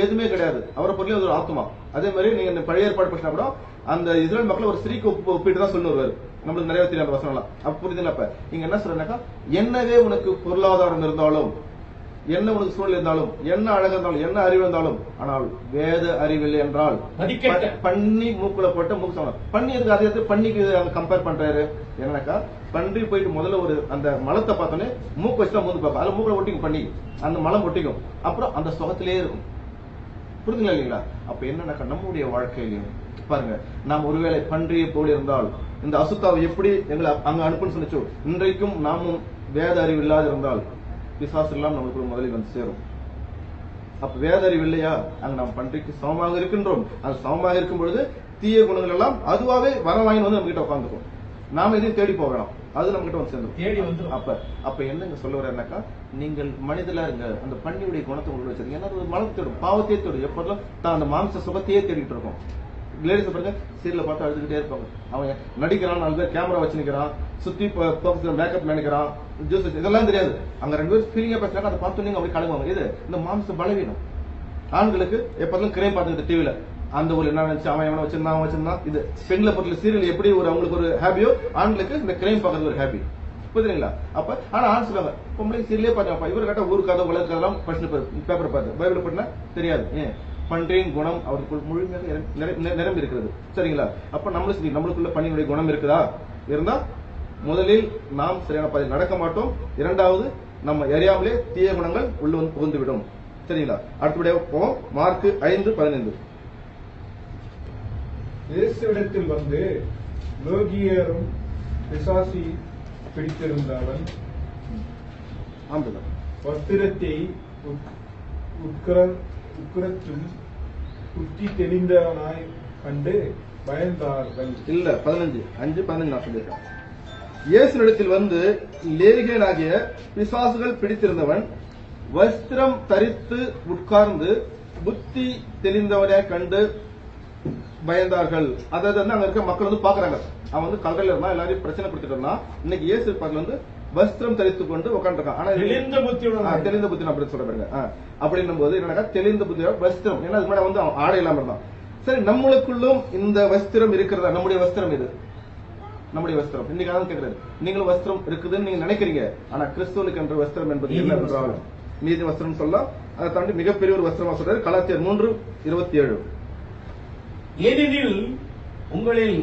எதுவுமே கிடையாது. அவரை பொருளே ஒரு ஆத்மா. அதே மாதிரி நீங்க பழைய ஏற்பாடு பண்ணா கூட அந்த இஸ்ரேல் மக்கள் ஒரு ஸ்திரீக்கு ஒப்பிட்டு தான் சொல்லு வருவாரு. நம்மளுக்கு நிறைய தெரியாத வசனம்லாம் அப்ப புரியுதுல. அப்ப நீங்க என்ன சொல்றீங்கன்னாக்கா, என்னவே உனக்கு பொருளாதாரம் இருந்தாலும், என்ன உனக்கு சூழல் இருந்தாலும், என்ன அழகு இருந்தாலும், என்ன அறிவு இருந்தாலும், ஆனால் வேத அறிவில்லை என்றால் பன்னி மூக்குல போட்ட மூக்கு சமம். பன்னி இருக்கு, அதே பன்னிக்கு கம்பேர் பண்றாரு. என்னன்னாக்கா, பன்றி போயிட்டு முதல்ல ஒரு அந்த மலத்தை பார்த்தோன்னே மூக்கு வச்சுதான் மூந்து பார்க்கும். அதுல மூக்குல ஒட்டிக்கும் பண்ணி, அந்த மலம் ஒட்டிக்கும். அப்புறம் அந்த சுகத்திலேயே இருக்கும். புரிஞ்சுங்களா இல்லைங்களா? அப்ப என்னன்னாக்கா, நம்முடைய வாழ்க்கையிலையும் பாருங்க, நாம் ஒருவேளை பன்றியை போல இருந்தால், இந்த அசுத்தாவை எப்படி எங்களை அங்க அனுப்புன்னு சொல்லிச்சோ, இன்றைக்கும் நாமும் வேத அறிவு இல்லாத இருந்தால் பிசாசு எல்லாம் நமக்கு முதலில் வந்து சேரும். அப்ப வேத அறிவு இல்லையா, அங்க நாம் பன்றிக்கு சமமாக இருக்கின்றோம். அது சமமாக இருக்கும் பொழுது தீய குணங்கள் எல்லாம் அதுவாவே வரவாங்கி வந்து நம்ம கிட்ட உட்காந்துக்கும். நாம எதையும் தேடி போகலாம், அது நம்ம கிட்ட வந்து சேர்ந்துடும். அப்ப என்னங்க சொல்ல வரேன்னாக்கா, நீங்கள் மனிதலா இருங்க. அந்த பன்னியுடைய குணத்தை உங்களுக்கு வச்சிருக்கீங்க. ஏன்னா ஒரு மனத்தை தேடும், பாவத்தையே தேடும். எப்போதும் தான் அந்த மாம்ச சுகத்தையே தேடிட்டு இருக்கோம். லேடிஸ் பாருங்க, சீரியல பார்த்து அழுதுகிட்டே இருப்பாங்க. அவன் நடிக்கிறான், 4 பேர் கேமரா வச்சு நிக்கிறான், சுத்தி மேக்கப் நினைக்கிறான், ஜூஸ் இதெல்லாம் தெரியாது. அங்க 2 பேர் ஃபீலிங்கா பேசுறாங்க. அதை பார்த்து நீங்க அப்படி கலங்குவாங்க. இது இந்த மாம்ச பலவீனம். ஆண்களுக்கு எப்போதும் கிரைம் பார்த்துக்கிட்டு டிவில அந்த ஒரு என்ன நினைச்சு அவன் எவனை வச்சிருந்தான். இது பெண்களை பொறுத்த சீரியல் எப்படி ஒரு அவங்களுக்கு ஒரு ஹேபியோ, ஆண்களுக்கு இந்த கிரைம் பார்க்கறது ஒரு ஹேபி. புரியுதுங்களா? அப்ப ஆனா ஆண் சொல்லுவாங்க, பொம்பளை சீரியலே பார்த்து இவரு கேட்டா ஊரு கதை உலக கதெல்லாம் படிச்சுட்டு பேப்பர் பார்த்து பைபிள் படினா தெரியாது. ஏன்? பன்றியின் குணம் அவருக்குள் முழுமையாக நிரம்பி இருக்கிறது. சரிங்களா? அப்ப நம்மளுக்குள்ள பன்னியினுடைய குணம் இருக்குதா? இருந்தா முதலில் நாம் சரியான பாதையில் நடக்க மாட்டோம். இரண்டாவது, நம்ம அறியாமலே தீய குணங்கள் உள்ள வந்து புகுந்து விடும். சரிங்களா? அடுத்தபடியாக போவோம். மார்க் 5:15. இயேசுவிடத்தில் வந்து லோகியரும் பிசாசி பிடித்திருந்தவன் வஸ்திரத்தை உட்கரத்தும் குத்தி தெளிந்தவனாய் கண்டு பயந்தார்கள். இல்ல 15 நான் சொல்லியிருக்கேன். இயேசுவிடத்தில் வந்து லேகியனாகிய பிசாசுகள் பிடித்திருந்தவன் வஸ்திரம் தரித்து உட்கார்ந்து புத்தி தெளிந்தவனாய் கண்டு பயந்தார்கள். அதாவது அங்க இருக்க மக்கள் வந்து பாக்குறாங்க, அவன் வந்து கல்றையில இருந்தா எல்லாரையும் பிரச்சனை கொடுத்துட்டு இருந்தான். இன்னைக்கு இயேசு பாக்கல வந்து வஸ்திரம் தரித்து கொண்டு உட்காந்துருக்கான். ஆனா தெளிந்த புத்தி அப்படி சொல்ல பாருங்க. அப்படின்னும் போது என்னன்னா, தெளிந்த புத்தியோட வஸ்திரம். ஏன்னா அது வந்து ஆடை இல்லாம இருந்தான். சரி, நம்மளுக்குள்ளும் இந்த வஸ்திரம் இருக்கிறதா? நம்முடைய வஸ்திரம் இது, நம்முடைய வஸ்திரம். இன்னைக்கு அதான் கேட்கிறாரு, நீங்களும் வஸ்திரம் இருக்குதுன்னு நீங்க நினைக்கிறீங்க. ஆனா கிறிஸ்துவனுக்கு என்ற வஸ்திரம் என்பது என்ன என்றால் நீதி வஸ்திரம் சொல்லலாம். அதை தாண்டி மிகப்பெரிய ஒரு வஸ்திரமா சொல்றாரு. கலாத்தியர் 3:27. ஏனெனில் உங்களில்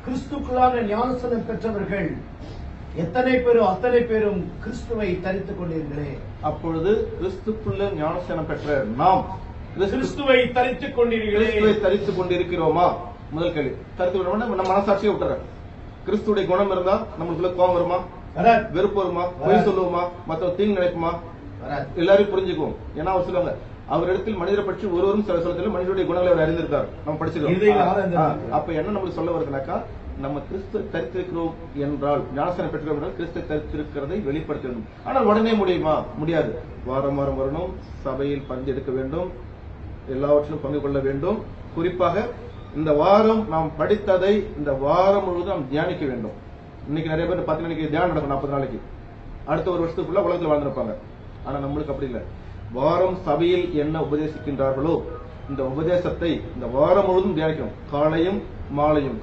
கிறிஸ்துக்குள்ளான ஞானஸ்நானம் பெற்றவர்கள் எத்தனை பேரும் அத்தனை பேரும் கிறிஸ்துவை தரித்துக் கொண்டீர்களே. அப்பொழுது கிறிஸ்துக்குள்ள ஞானஸ்நானம் பெற்ற நாம் கிறிஸ்துவை தரித்துக் கொண்டீர்களே, தரித்துக் கொண்டிருக்கிறோமா? முதல் கேள்வி. தரித்து கொண்டோம்னா நம்ம மனசாட்சியை விட்டுற. கிறிஸ்துடைய குணம் இருந்தா நம்மளுக்குள்ள கோபம் வருமா? வெறுப்பு வருமா? பொய் சொல்லுவோமா? மற்ற தீங்கு நினைக்குமா? எல்லாரும் புரிஞ்சுக்குவோம். ஏன்னா அவர் சொல்லுவாங்க, அவர் இடத்தில் மனிதரை பற்றி ஒருவரும் சில சொல்லத்தில் மனிதனுடைய குணங்களை அவர் அறிந்திருக்கார். நம்ம படிச்சிருக்கோம். அப்ப என்ன நம்மளுக்கு சொல்ல வருதுனாக்கா, நம்ம கிறிஸ்து தரித்திருக்கிறோம் என்றால், ஞானஸ்நானம் பெற்றிருக்கிறோம் என்றால் கிறிஸ்து தரித்திருக்கிறதை வெளிப்படுத்த வேண்டும். ஆனால் உடனே முடியுமா? முடியாது. வாரம் வாரம் வரணும், சபையில் பங்கெடுக்க வேண்டும், எல்லாவற்றிலும் பங்கு கொள்ள வேண்டும். குறிப்பாக இந்த வாரம் நாம் படித்ததை இந்த வாரம் முழுவதும் நாம் தியானிக்க வேண்டும். இன்னைக்கு நிறைய பேர் 10 மணிக்கு தியானம் நடக்கும், 40 நாளைக்கு. அடுத்த ஒரு வருஷத்துக்குள்ள உலகத்தில் வாழ்ந்திருப்பாங்க. ஆனா நம்மளுக்கு அப்படி இல்லை. வாரம் சபையில் என்ன உபதேசிக்கின்றார்களோ இந்த உபதேசத்தை இந்த வாரம் முழுவதும் தியானிக்கணும். காலையும் மாலையும்.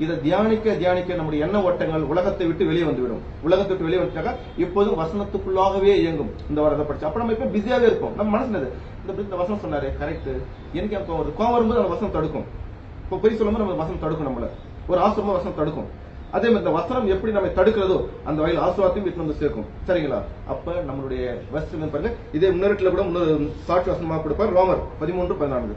இதை தியானிக்க நம்முடைய எண்ண ஓட்டங்கள் உலகத்தை விட்டு வெளியே வந்துவிடும். உலகத்தை விட்டு வெளியே வந்துட்டாக்க இப்போதும் வசனத்துக்குள்ளாகவே இயங்கும். இந்த வாரத்தை படிச்சு அப்ப நம்ம இப்ப பிஸியாவே இருப்போம். நம்ம மனசுனது இந்த வசனம் சொன்னாரு கரெக்ட், எனக்கு கோவம் வரும்போது அந்த வசனம் தடுக்கும். இப்போ பொய் சொல்லும்போது நம்ம வசனம் தடுக்கும். நம்மள ஒரு ஆசிரமம் வசனம் தடுக்கும். அதே மாதிரி இந்த வசனம் எப்படி நம்ம தடுக்கிறதோ அந்த வகையில் ஆசிர்வாதத்தையும் வீட்டு வந்து சேர்க்கும். சரிங்களா? அப்ப நம்மளுடைய வசனம் பாருங்க. இதே முன்னேற்றத்துல கூட முன்னொரு சாட்சி வசனமா கொடுப்பார். ரோமர் 13:14.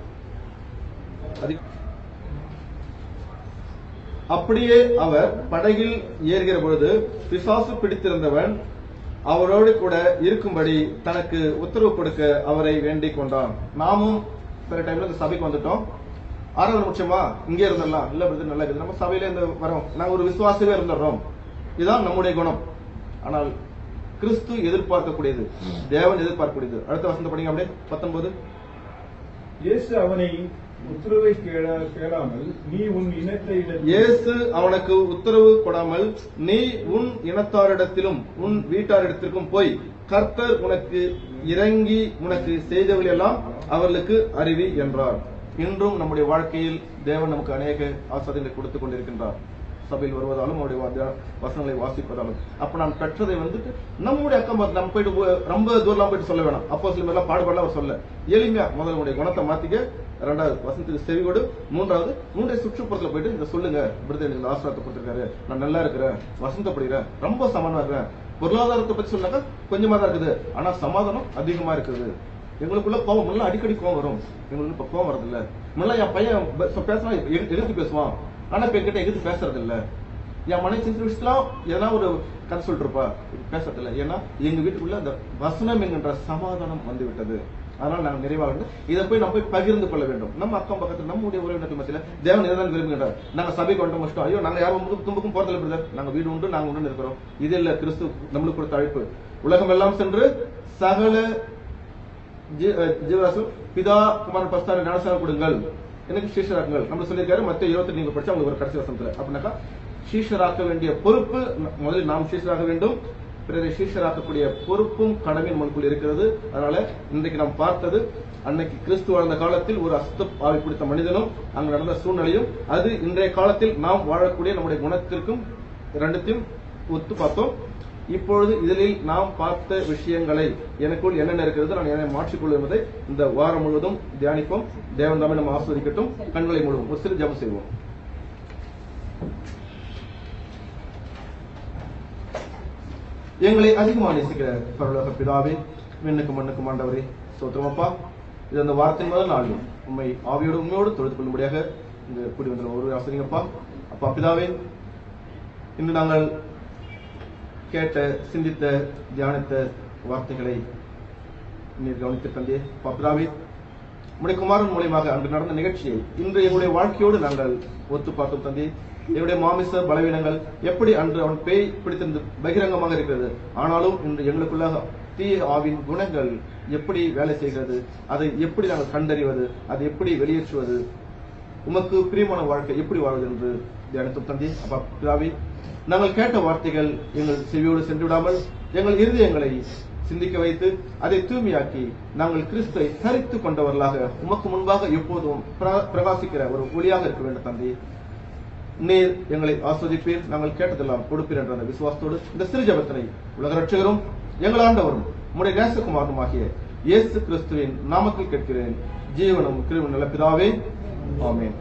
அப்படியே அவர் படகில் ஏறுகிற பொழுது பிசாசு பிடித்திருந்தவன் அவரோடு கூட இருக்கும்படி தனக்கு உத்தரவு கொடுக்க அவரை வேண்டிக் கொண்டான். நாமும் சில டைம்ல இந்த சபைக்கு வந்துட்டோம். ஆறாவது முக்கியமா இங்கே இருந்துடலாம், இல்ல பிரதர் நல்லா இருக்குது, நம்ம சபையில இருந்து வரோம், நாங்க ஒரு விசுவாசவே இருந்துடுறோம், இதுதான் நம்முடைய குணம். ஆனால் கிறிஸ்து எதிர்பார்க்கக்கூடியது, தேவன் எதிர்பார்க்கக்கூடியது. அடுத்த வசனத்தை படிங்க அப்படியே 19. இயேசு அவனை உத்தரவை கேளாமல் நீ உன் இனத்தை இயேசு அவனுக்கு உத்தரவு கொடாமல் நீ உன் இனத்தாரிடத்திலும் உன் வீட்டாரிடத்திற்கும் போய் கர்த்தர் உனக்கு இறங்கி உனக்கு செய்தவர்கள் எல்லாம் அவர்களுக்கு அறிவி என்றார். இன்றும் நம்முடைய வாழ்க்கையில் தேவன் நமக்கு அநேக ஆசீர்வாதங்களை கொடுத்துக் கொண்டிருக்கின்றார். சபையில் வருவதாலும் அவருடைய வசனங்களை வாசிப்பதாலும். அப்ப நான் பெற்றதை வந்துட்டு நம்முடைய அக்கம் நம்ம போயிட்டு ரொம்ப தூரம் போயிட்டு சொல்ல வேணாம். அப்போ சில பேர்லாம் பாடுபாடலாம் அவர் சொல்ல எளிமையா முதல்ல உடைய குணத்தை மாத்திக்க, 2வது வசனத்துக்கு செவி கொடு, 3வது சுற்றுப்புறத்துல போயிட்டு இதை சொல்லுங்க, பிரதர் எனக்கு ஆசீர்வாதத்தை கொடுத்திருக்காரு, நான் நல்லா இருக்கிறேன், வசனத்தை படிக்கிறேன், ரொம்ப சமாதானமா இருக்கிறேன். பொருளாதாரத்தை பத்தி சொன்னாக்கா கொஞ்சமா தான் இருக்குது, ஆனா சமாதானம் அதிகமா இருக்குது. எங்களுக்குள்ள கோவம் முன்ன அடிக்கடி கோவம் வரும், எங்களுக்கு இப்ப கோவம் வரது இல்ல. முன்ன என் பையன் பேசினா எதிர்த்து பேசுவான், ஆனா இப்ப என்கிட்ட எதிர்த்து பேசுறது இல்ல. என் மனைவி சின்ன விஷயத்துலாம் எதனா ஒரு கதை சொல்லிட்டு இருப்பா, பேசுறது இல்ல. ஏன்னா எங்க வீட்டுக்குள்ள அந்த வசனம் என்கின்ற சமாதானம் வந்து விட்டது. அதனால நாங்கள் நிறைவாக இதை போய் நம்ம போய் பகிர்ந்து கொள்ள வேண்டும். நம்ம அக்கம் பக்கத்தில் நம்முடைய உறவினர்கள் மத்தியில தேவன் எதான் விரும்புகின்றார். நாங்க சபைக்கு வந்து முடிச்சிட்டோம், ஐயோ நாங்க யாரும் தும்புக்கும் போறதில்லை பிரதர், நாங்க வீடு உண்டு நாங்க உண்டு இருக்கிறோம். இது இல்ல கிறிஸ்து நம்மளுக்கு கொடுத்த அழைப்பு. உலகம் எல்லாம் சென்று சகல ஜீவராசு பிதா குமாரன் பரிசுத்த ஞானஸ்நானம் கொடுங்கள், எனக்கு சீஷராக்குங்கள் நம்ம சொல்லியிருக்காரு. மத்திய 28 நீங்க படிச்சா உங்களுக்கு ஒரு கடைசி வசனத்துல. அப்படின்னாக்கா சீஷராக்க வேண்டிய பொறுப்பு முதலில் நாம் சீஷராக வேண்டும், பிறரை சீஷராக்கக்கூடிய பொறுப்பும் கடமையும் நமக்குள் இருக்கிறது. அதனால இன்றைக்கு நாம் பார்த்தது அன்னைக்கு கிறிஸ்து வாழ்ந்த காலத்தில் ஒரு அசுத்த ஆவி பிடித்த மனிதனும் அங்கு நடந்த சூழ்நிலையும், அது இன்றைய காலத்தில் நாம் வாழக்கூடிய நம்முடைய குணத்திற்கும் இரண்டுத்தையும் ஒத்து பார்த்தோம். இப்பொழுது இதில் நாம் பார்த்த விஷயங்களை எனக்குள் என்னென்ன இருக்கிறது, நான் என்னை மாற்றிக்கொள்ளும் என்பதை இந்த வாரம் முழுவதும் தியானிப்போம். தேவன் தாமே நம்ம ஆஸ்வதிக்கட்டும். கண்களை மூடுவோம், ஒரு சிறு ஜெபம் செய்வோம். எங்களை அதிகமாக நேசிக்கிற பரலோக பிதாவே, விண்ணுக்கும் மண்ணுக்கும் ஆண்டவரே, ஸ்தோத்திரம். இது அந்த வாரத்தின் முதல் நாளில் உண்மை ஆவியோடு உண்மையோடு தொழுது கொள்ளும்படியாக இந்த கூடி வந்த ஒரு ஆசிரியப்பா. அப்பா பிதாவே, இன்று நாங்கள் கேட்ட சிந்தித்த தியானித்த வார்த்தைகளை நீர் கவனித்து தந்தே. பிதாவே, உடைய குமாரன் மூலியமாக அன்று நடந்த நிகழ்ச்சியை இன்று எங்களுடைய வாழ்க்கையோடு நாங்கள் ஒத்து பார்த்தோம் தந்தை. எங்களுடைய மாமிச பலவீனங்கள் எப்படி அன்று அவன் பேய் பிடித்திருந்து பகிரங்கமாக இருக்கிறது, ஆனாலும் இன்று எங்களுக்குள்ளாக தீய ஆவின் குணங்கள் எப்படி வேலை செய்கிறது, அதை எப்படி நாங்கள் கண்டறிவது, அதை எப்படி வெளியேற்றுவது, உமக்கு பிரியமான வாழ்க்கை எப்படி வாழ்வது என்று தியானித்தோம் தந்தை. அப்பா பிதாவே, நாங்கள் கேட்ட வார்த்தைகள் எங்கள் செவியோடு சென்று விடாமல் எங்கள் இருதயங்களை சிந்திக்க வைத்து அதை தூய்மையாக்கி நாங்கள் கிறிஸ்துவை தரித்துக் கொண்டவர்களாக உமக்கு முன்பாக எப்போதும் பிரகாசிக்கிற ஒரு ஒளியாக இருக்க வேண்டும் தந்தை. நீர் எங்களை ஆஸ்வதிப்பீர், நாங்கள் கேட்டதெல்லாம் கொடுப்பீர் என்ற அந்த விசுவாசத்தோடு இந்த சிறு ஜெபத்தினை உலக ரட்சகரும் எங்கள் ஆண்டவரும் உம்முடைய நேசகுமாரனும் ஆகிய இயேசு கிறிஸ்துவின் நாமத்தில் கேட்கிறேன், ஜீவனும் கிருபையும் நல்ல பிதாவே, ஆமென்.